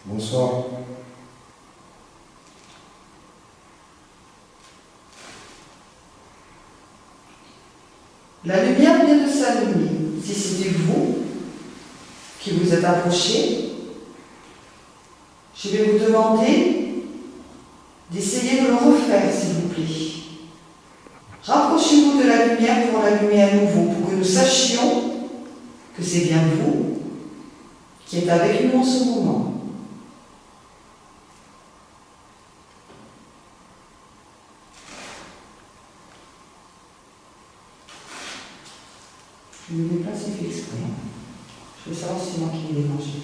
Bonsoir. La lumière vient de s'allumer. Si c'était vous qui vous êtes approché, je vais vous demander d'essayer de le refaire, s'il vous plaît. Rapprochez-vous de la lumière pour l'allumer à nouveau, pour que nous sachions que c'est bien vous qui êtes avec nous en ce moment. Je ne l'ai pas si fait exprès. Je veux savoir si c'est moi qui l'ai mangé.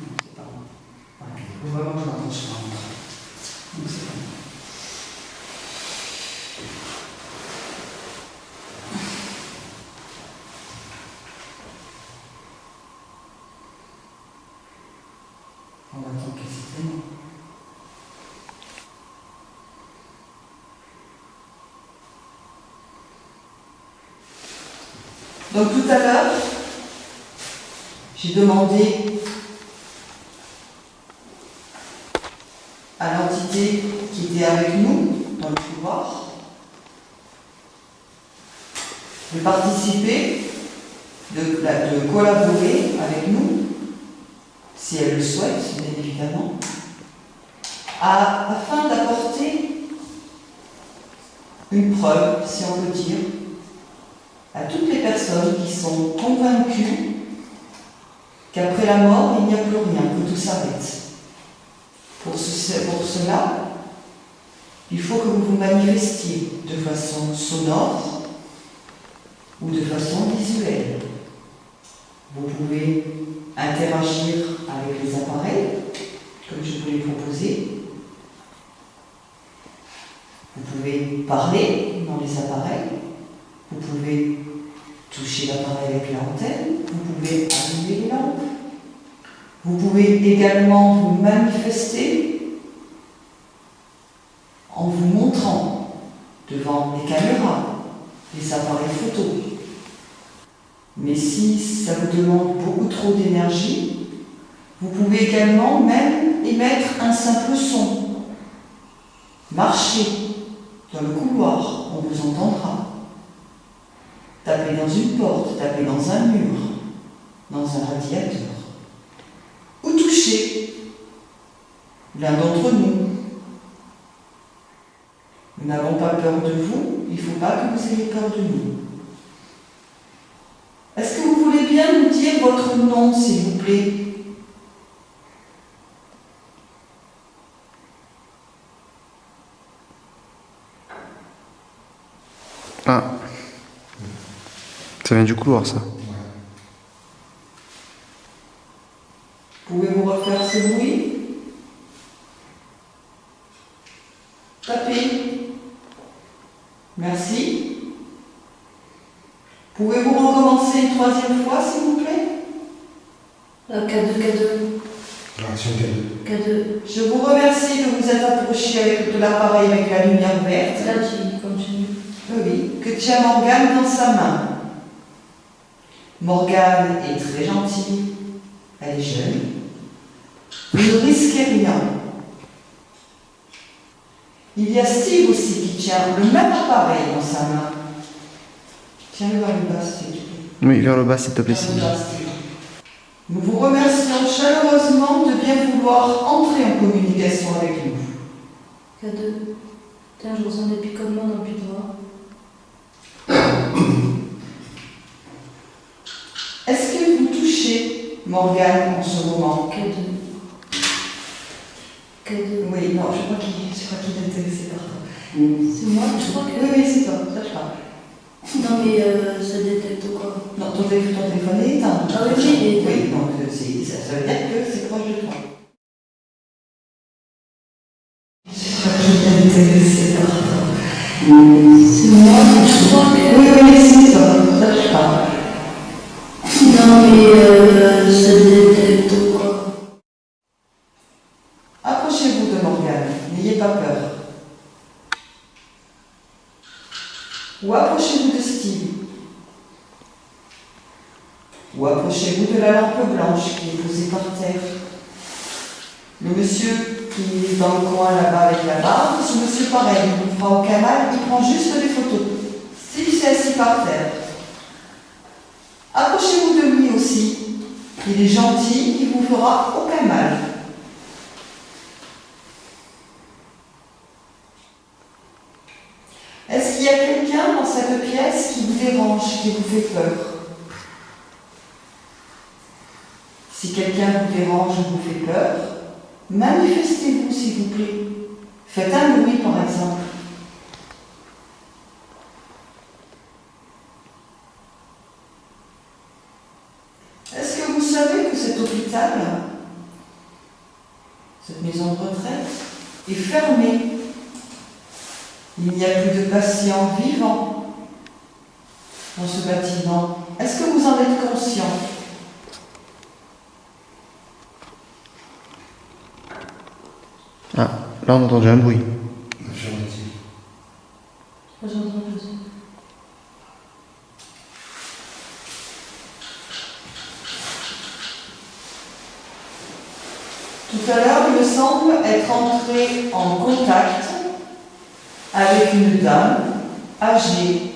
Non, c'est pas moi. Voilà. Il faut vraiment que je m'approche pas. Donc c'est pas moi. On va attendre que c'était moi. Donc tout à l'heure, j'ai demandé à l'entité qui était avec nous dans le couloir de participer, de collaborer avec nous, si elle le souhaite, bien évidemment, afin d'apporter une preuve, si on peut dire, à toutes les personnes qui sont convaincues qu'après la mort, il n'y a plus rien, que tout s'arrête. Pour cela, il faut que vous vous manifestiez de façon sonore ou de façon visuelle. Vous pouvez interagir avec les appareils, comme je vous l'ai proposé. Vous pouvez parler dans les appareils. Vous pouvez toucher l'appareil avec l'antenne, vous pouvez allumer les lampes, Vous pouvez également vous manifester en vous montrant devant les caméras, les appareils photo. Mais si ça vous demande beaucoup trop d'énergie, vous pouvez également même émettre un simple son. Marcher dans le couloir, on vous entendra. Taper dans une porte, taper dans un mur, dans un radiateur. Ou toucher l'un d'entre nous. Nous n'avons pas peur de vous, il ne faut pas que vous ayez peur de nous. Est-ce que vous voulez bien nous dire votre nom, s'il vous plaît? Ah. Ça vient du couloir, ça. Pouvez-vous refaire ce bruit? Tapez. Merci. Pouvez-vous recommencer une troisième fois, s'il vous plaît? K2. Réaction K2. K2. Je vous remercie de vous être approché avec de l'appareil avec la lumière verte. Là, tu continues. Oui, que tient Morgane dans sa main. Morgane est très gentille. Elle est jeune. Vous ne risquez rien. Il y a Steve aussi qui tient le même appareil dans sa main. Tiens-le vers le bas, s'il te plaît. Oui, vers le bas, s'il te plaît, Vers le Sylvie. bas, Steve. Nous vous remercions chaleureusement de bien vouloir entrer en communication avec nous. K2. Tiens, je ressens des picotements dans le pied droit. Est-ce que vous touchez Morgane en ce moment? K2. Oui, non, je crois qu'il est intéressé par toi. C'est moi, je crois que. Oui, c'est toi, ça je parle. Non, mais ça détecte quoi? Non, ton téléphone est éteint. Ah oui, il est éteint. Oui, donc ça veut dire que c'est proche de toi. Je crois qu'il est intéressé par toi. C'est moi, je crois que. Oui, c'est toi, ça je parle. Non, mais ça détecte quoi? Approchez-vous de Morgane, n'ayez pas peur. Ou approchez-vous de Steve. Ou approchez-vous de la lampe blanche qui est posée par terre. Le monsieur qui est dans le coin là-bas avec la barbe, ce monsieur pareil, il vous fera au canal, il prend juste des photos. Steve s'est assis par terre. Approchez-vous de lui aussi. Il est gentil, il vous fera aucun mal. Est-ce qu'il y a quelqu'un dans cette pièce qui vous dérange, qui vous fait peur? Si quelqu'un vous dérange ou vous fait peur, manifestez-vous s'il vous plaît. Faites un bruit par exemple. Est-ce que vous savez que cet hôpital, cette maison de retraite, est fermée? Il n'y a plus de patients vivants dans ce bâtiment. Est-ce que vous en êtes conscient? Ah, là, on a entendu un bruit. Affirmatif. J'entends. Tout à l'heure, il me semble être entré en contact avec une dame âgée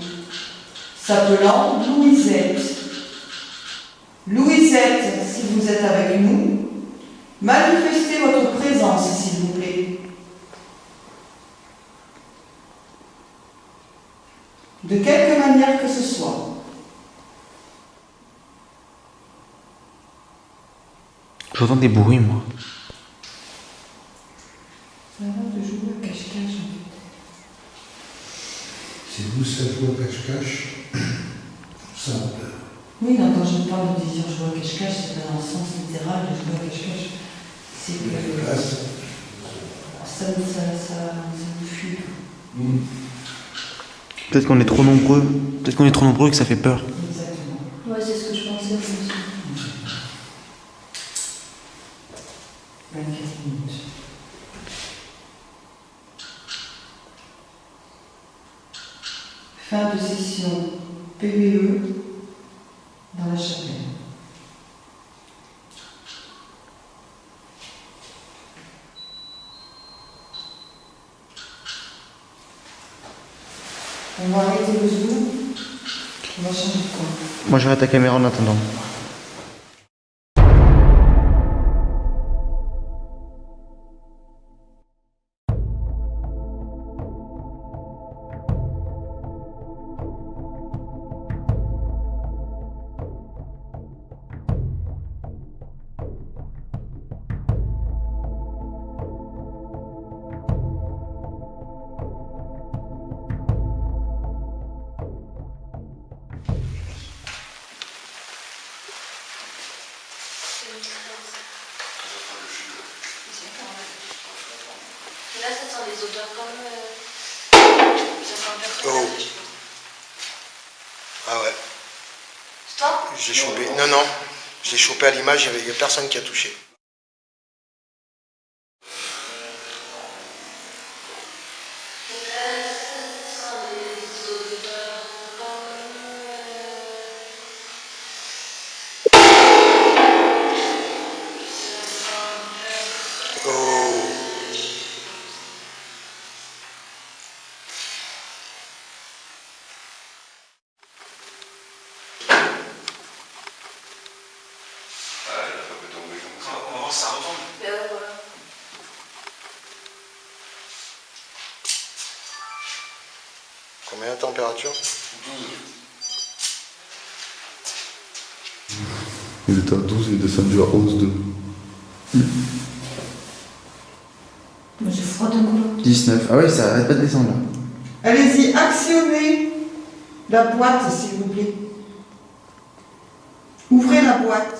s'appelant Louisette. Louisette, si vous êtes avec nous, manifestez votre présence, s'il vous plaît. De quelque manière que ce soit. J'entends des bruits, moi. Ça a l'air de jouer à cache-cache. Si vous savez au cache-cache, ça a peur. Oui, non, quand je parle de dire jouer à cache-cache, c'est pas dans le sens littéral de jouer à cache-cache. C'est que La place. ça me fuit. Peut-être qu'on est trop nombreux. Peut-être qu'on est trop nombreux et que ça fait peur. Exactement. Ouais, c'est ce que je pensais aussi. Fin de session PVE dans la chapelle. On va arrêter le zoom. On va changer de quoi. Moi j'arrête ta caméra en attendant. Et là, ça sent les odeurs comme. Ça sent un personnage. Oh. Ah ouais, C'est toi? j'ai chopé. Non, non, j'ai chopé à l'image, il n'y a personne qui a touché. Et là, ça sent les odeurs comme. Oh. On va voir si ça retombe. Ben ouais, voilà. Combien de température? Il était à 12, il est descendu à 11,2. Moi j'ai froid d'un coup. 19. Ah ouais, ça arrête pas de descendre là. Allez-y, actionnez la boîte s'il vous plaît. Ouvrez la boîte.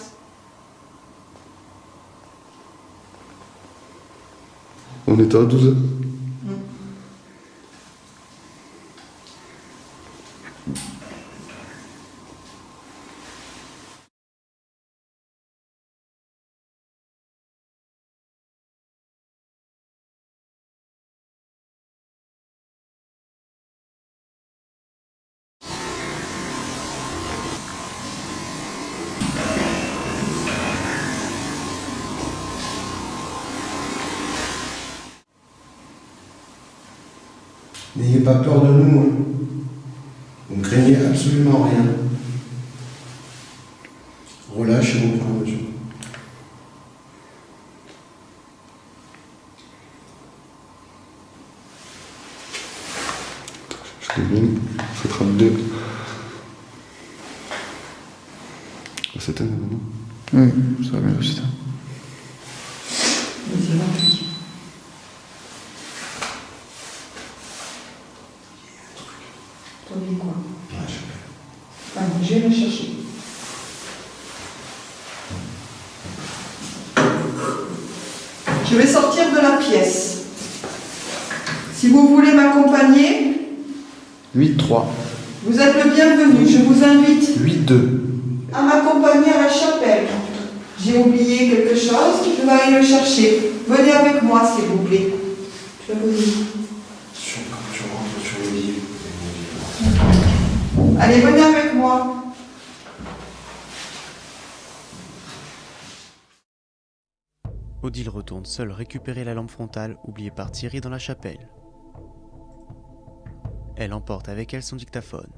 On était à 12. N'ayez pas peur de nous. Hein. Vous ne craignez absolument rien. Relâchez-vous au fur et à mesure. Je devine, c'est 32. C'était non? Oui, ça va bien aussi. Vas-y, va. T'as dit quoi? Je vais le chercher. Je vais sortir de la pièce. Si vous voulez m'accompagner, 8-3. vous êtes le bienvenu. Je vous invite 8-2. à m'accompagner à la chapelle. J'ai oublié quelque chose, je vais aller le chercher. Venez avec moi, s'il vous plaît. Je vais vous dire. Quand tu rentres sur le lit. Allez, venez avec moi. Odile retourne seule récupérer la lampe frontale oubliée par Thierry dans la chapelle. Elle emporte avec elle son dictaphone.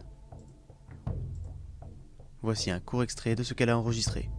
Voici un court extrait de ce qu'elle a enregistré.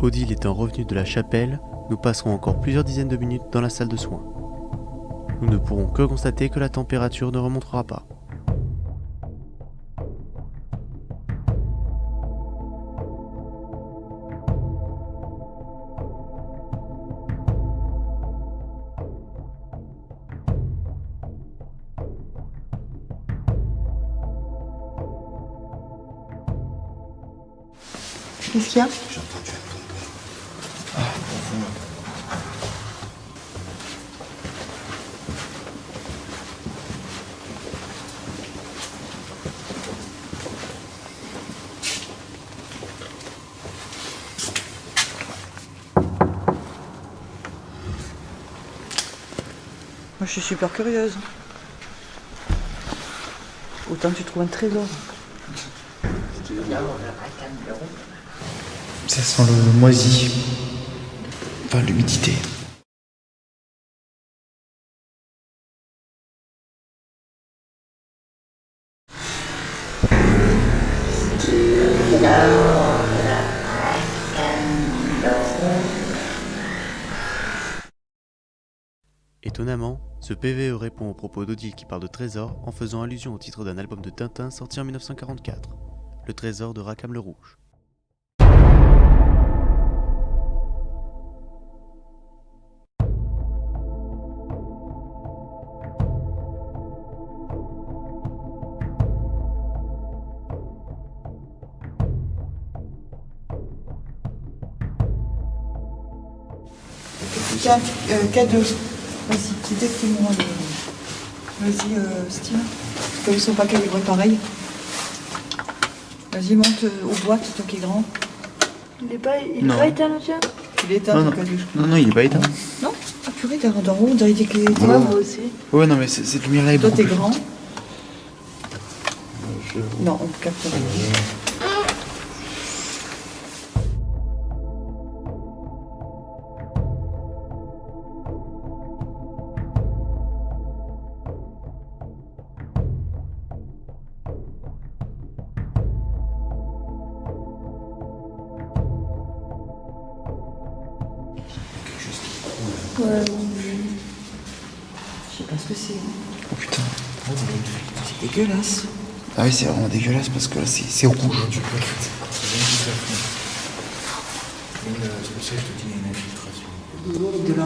Odile étant revenu de la chapelle, nous passerons encore plusieurs dizaines de minutes dans la salle de soins. Nous ne pourrons que constater que la température ne remontera pas. Qu'est-ce qu'il y a? J'ai entendu un bonbon. Moi, je suis super curieuse. Autant tu trouves un trésor. Ça sent le moisi. Enfin, l'humidité. Étonnamment, ce PVE répond aux propos d'Odile qui parle de trésor en faisant allusion au titre d'un album de Tintin sorti en 1944, Le Trésor de Rackham le Rouge. K2. Vas-y, détecte-moi le... Vas-y, Steve. Comme ils sont pas calibrés pareil. Vas-y, monte aux boîtes, toi qui es grand. Il est pas Non. éteint le tien? Il est éteint, Non, le non. K2. Non, il est pas éteint. Non? Ah purée, t'as d'en haut, on dirait qu'il était... Ouais, moi aussi. Ouais, non, mais cette lumière-là est Toi, beaucoup t'es plus grand. forte. Non, on capte rien. Ouais. Je sais pas ce que c'est. Oh putain. C'est dégueulasse. Ah oui, c'est vraiment dégueulasse parce que là, c'est rouge. C'est pour ça que je te dis, il y a une infiltration. De là.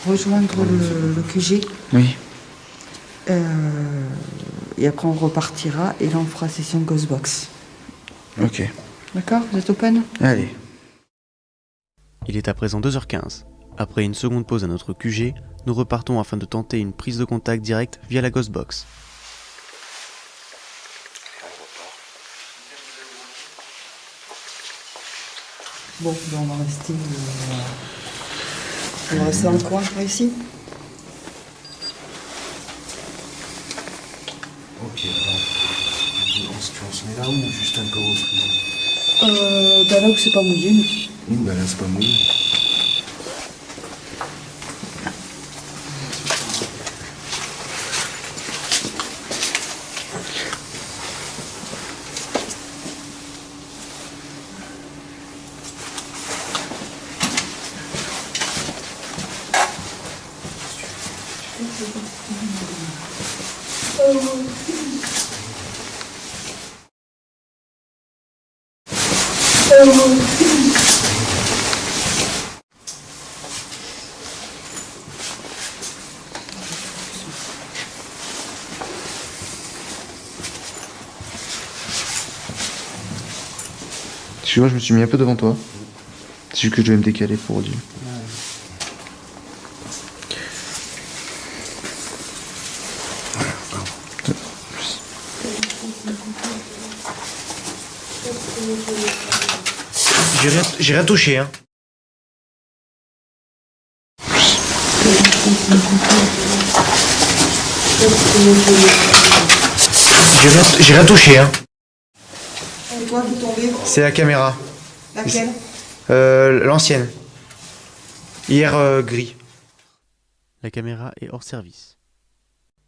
On va rejoindre le QG. Oui. Et après, on repartira. Et là, on fera session Ghostbox. Ok. D'accord? Vous êtes open? Allez. Il est à présent 2h15. Après une seconde pause à notre QG, nous repartons afin de tenter une prise de contact directe via la Ghostbox. Bon, ben, on va rester dans le coin, par ici. Ok, alors, on se met là ou juste un peu au fond? Ben là où c'est pas mouillé. Oui, bah là, c'est pas mouillé. Tu vois, je me suis mis un peu devant toi. C'est juste que je vais me décaler pour dire. J'ai rien touché, hein. J'ai rien touché, hein. Et toi, vous tombez? C'est la caméra. Laquelle? L'ancienne. Hier, gris. La caméra est hors service.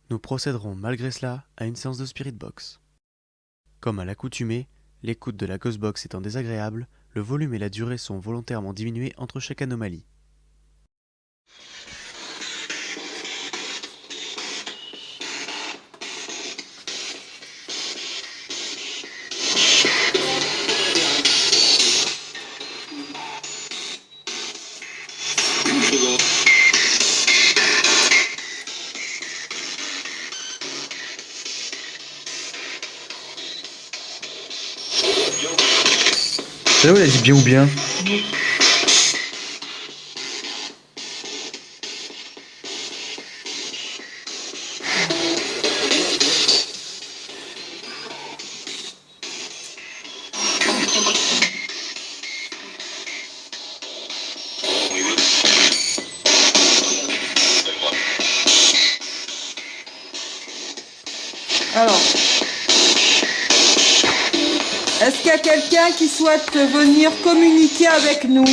Nous procéderons malgré cela à une séance de Spirit Box. Comme à l'accoutumée, L'écoute de la Ghostbox étant désagréable, le volume et la durée sont volontairement diminués entre chaque anomalie. C'est là où elle a dit bien ou bien? Alors, est-ce qu'il y a quelqu'un qui souhaite venir communiquer avec nous?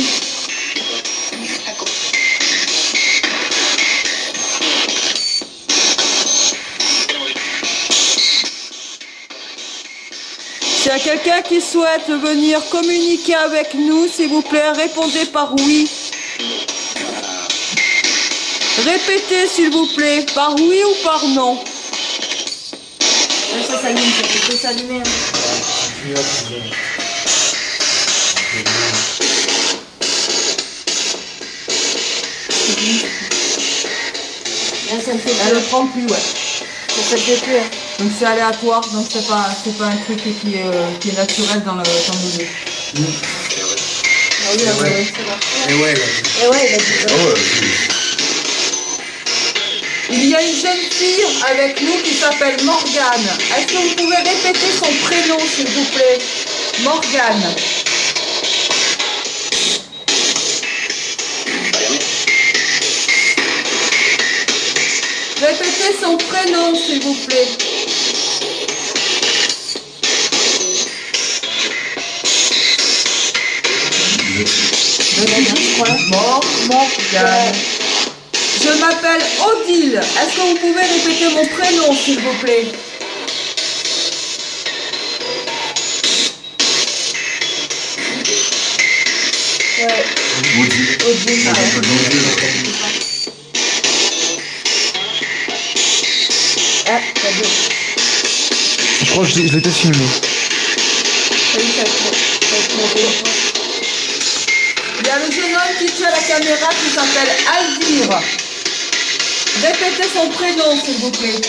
S'il y a quelqu'un qui souhaite venir communiquer avec nous, s'il vous plaît, répondez par oui. Répétez, s'il vous plaît, par oui ou par non. Ça s'allume, ça peut s'allumer. Là, ça ne fait Elle plus. ne prend plus, ouais. Ça ne fait plus. Donc c'est aléatoire, donc c'est pas un truc qui est naturel dans le jeu. Ah oui, là, ouais, c'est bon. Et ouais, Et ouais, il a dit ça. Il y a une jeune fille avec nous qui s'appelle Morgane. Est-ce que vous pouvez répéter son prénom, s'il vous plaît? Morgane. Répétez son prénom, s'il vous plaît. Morgane. Je m'appelle Odile. Est-ce que vous pouvez répéter mon prénom, s'il vous plaît? Ouais. Odile. Ah, t'as dit. Je crois que je l'ai peut-être filmé. T'as dit ça. Il y a le jeune homme qui tient la caméra qui s'appelle Alvire. Répétez son prénom, s'il vous plaît.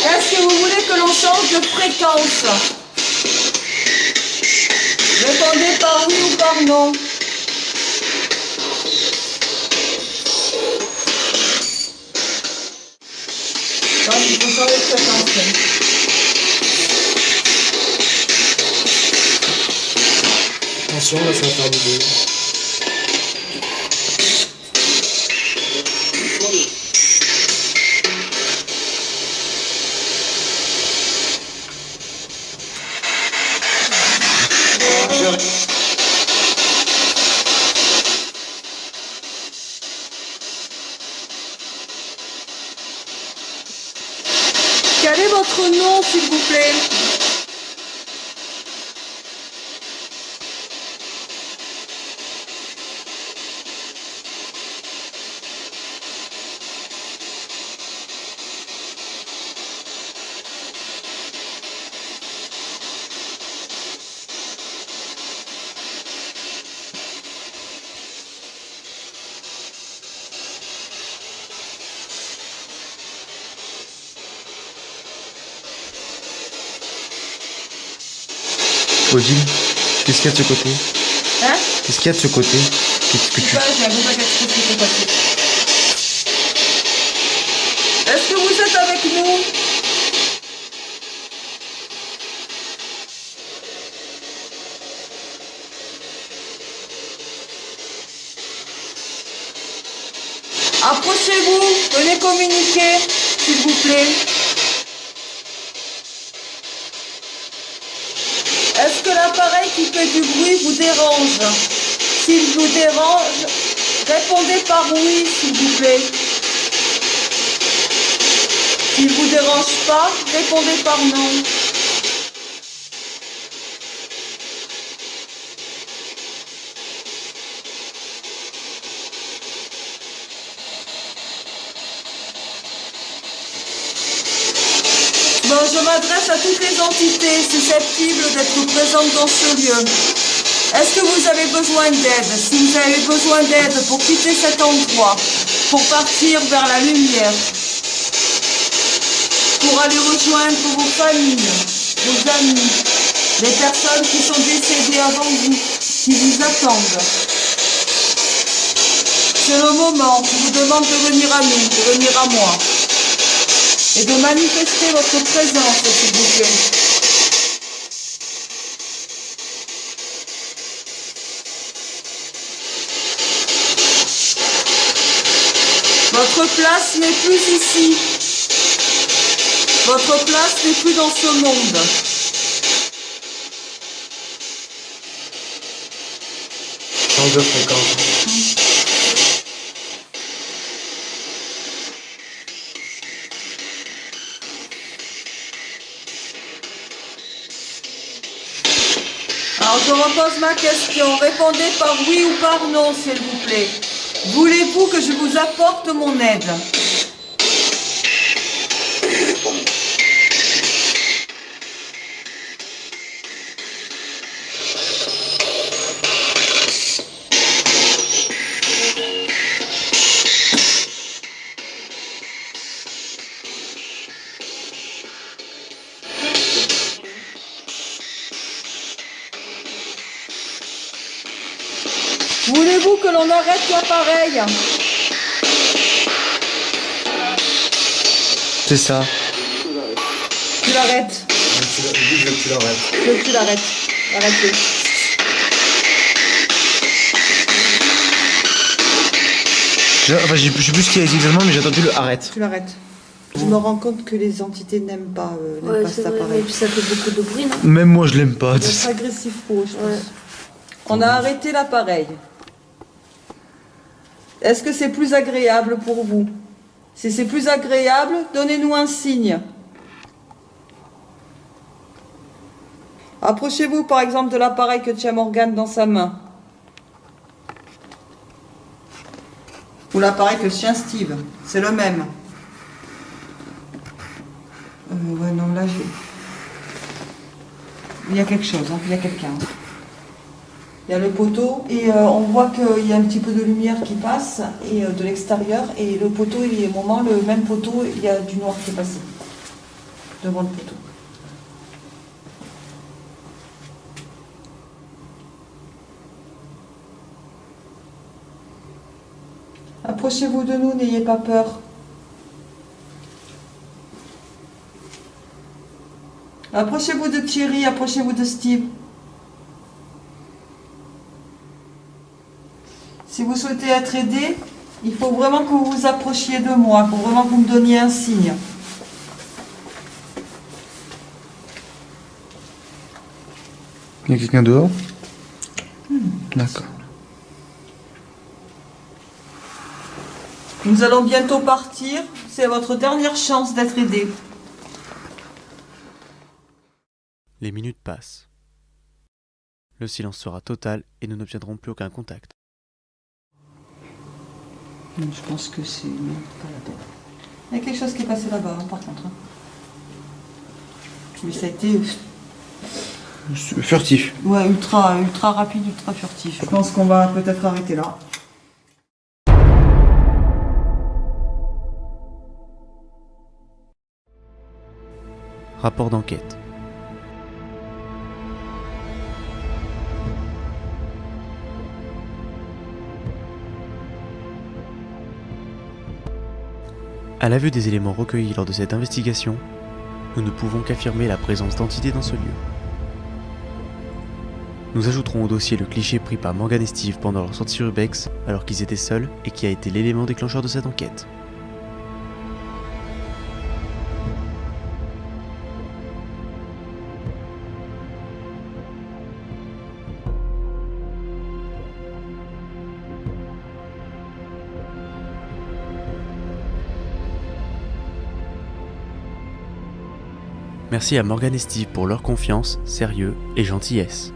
Est-ce que vous voulez que l'on change de fréquence? Répondez par oui ou par non. Non, il faut changer de fréquence. Attention, là, ça va faire du bruit. Quel est votre nom, s'il vous plaît? Odile, qu'est-ce qu'il y a de ce côté? Hein? Qu'est-ce qu'il y a de ce côté? Qu'est-ce que tu... J'ai un gros paquet de trucs qui sont passés. Est-ce que vous êtes avec nous? Approchez-vous, venez communiquer, s'il vous plaît. Est-ce que l'appareil qui fait du bruit vous dérange? S'il vous dérange, répondez par oui, s'il vous plaît. S'il ne vous dérange pas, répondez par non. Bon, je m'adresse à toutes les entités susceptibles d'être présentes dans ce lieu. Est-ce que vous avez besoin d'aide? Si vous avez besoin d'aide pour quitter cet endroit, pour partir vers la lumière, pour aller rejoindre vos familles, vos amis, les personnes qui sont décédées avant vous, qui vous attendent, c'est le moment. Je vous demande de venir à nous, de venir à moi. Et de manifester votre présence, s'il vous plaît. Votre place n'est plus ici. Votre place n'est plus dans ce monde. Change de fréquence. Alors je repose ma question. Répondez par oui ou par non, s'il vous plaît. Voulez-vous que je vous apporte mon aide? Voulez-vous que l'on arrête l'appareil? C'est ça. Tu l'arrêtes. Je veux que tu l'arrêtes. Je veux que tu l'arrêtes. Arrête-le. Enfin, je sais plus ce qu'il a dit exactement, mais j'ai entendu le arrête. Tu l'arrêtes. Je me rends compte que les entités n'aiment pas, Ouais, cet c'est vrai, appareil. et puis ça fait beaucoup de bruit, non? Même moi, je l'aime pas. C'est agressif pour eux, je pense. Ouais. On a arrêté l'appareil. Est-ce que c'est plus agréable pour vous? Si c'est plus agréable, donnez-nous un signe. Approchez-vous par exemple de l'appareil que tient Morgane dans sa main. Ou l'appareil que tient Steve. C'est le même. Ouais, non, là, il y a quelque chose, hein. Il y a quelqu'un. Il y a le poteau et on voit qu'il y a un petit peu de lumière qui passe et de l'extérieur, et le poteau, il est au moment, le même poteau, il y a du noir qui est passé devant le poteau. Approchez-vous de nous, n'ayez pas peur. Approchez-vous de Thierry, approchez-vous de Steve. Si vous souhaitez être aidé, il faut vraiment que vous vous approchiez de moi, il faut vraiment que vous me donniez un signe. Il y a quelqu'un dehors? D'accord. Nous allons bientôt partir, c'est votre dernière chance d'être aidé. Les minutes passent. Le silence sera total et nous n'obtiendrons plus aucun contact. Je pense que c'est... non, pas la peine. Il y a quelque chose qui est passé là-bas, hein, par contre. Hein. Mais ça a été... Furtif. Ouais, ultra rapide, ultra furtif. Je pense qu'on va peut-être arrêter là. Rapport d'enquête. À la vue des éléments recueillis lors de cette investigation, nous ne pouvons qu'affirmer la présence d'entités dans ce lieu. Nous ajouterons au dossier le cliché pris par Morgan et Steve pendant leur sortie sur Ubex alors qu'ils étaient seuls et qui a été l'élément déclencheur de cette enquête. Merci à Morgane et Steve pour leur confiance, sérieux et gentillesse.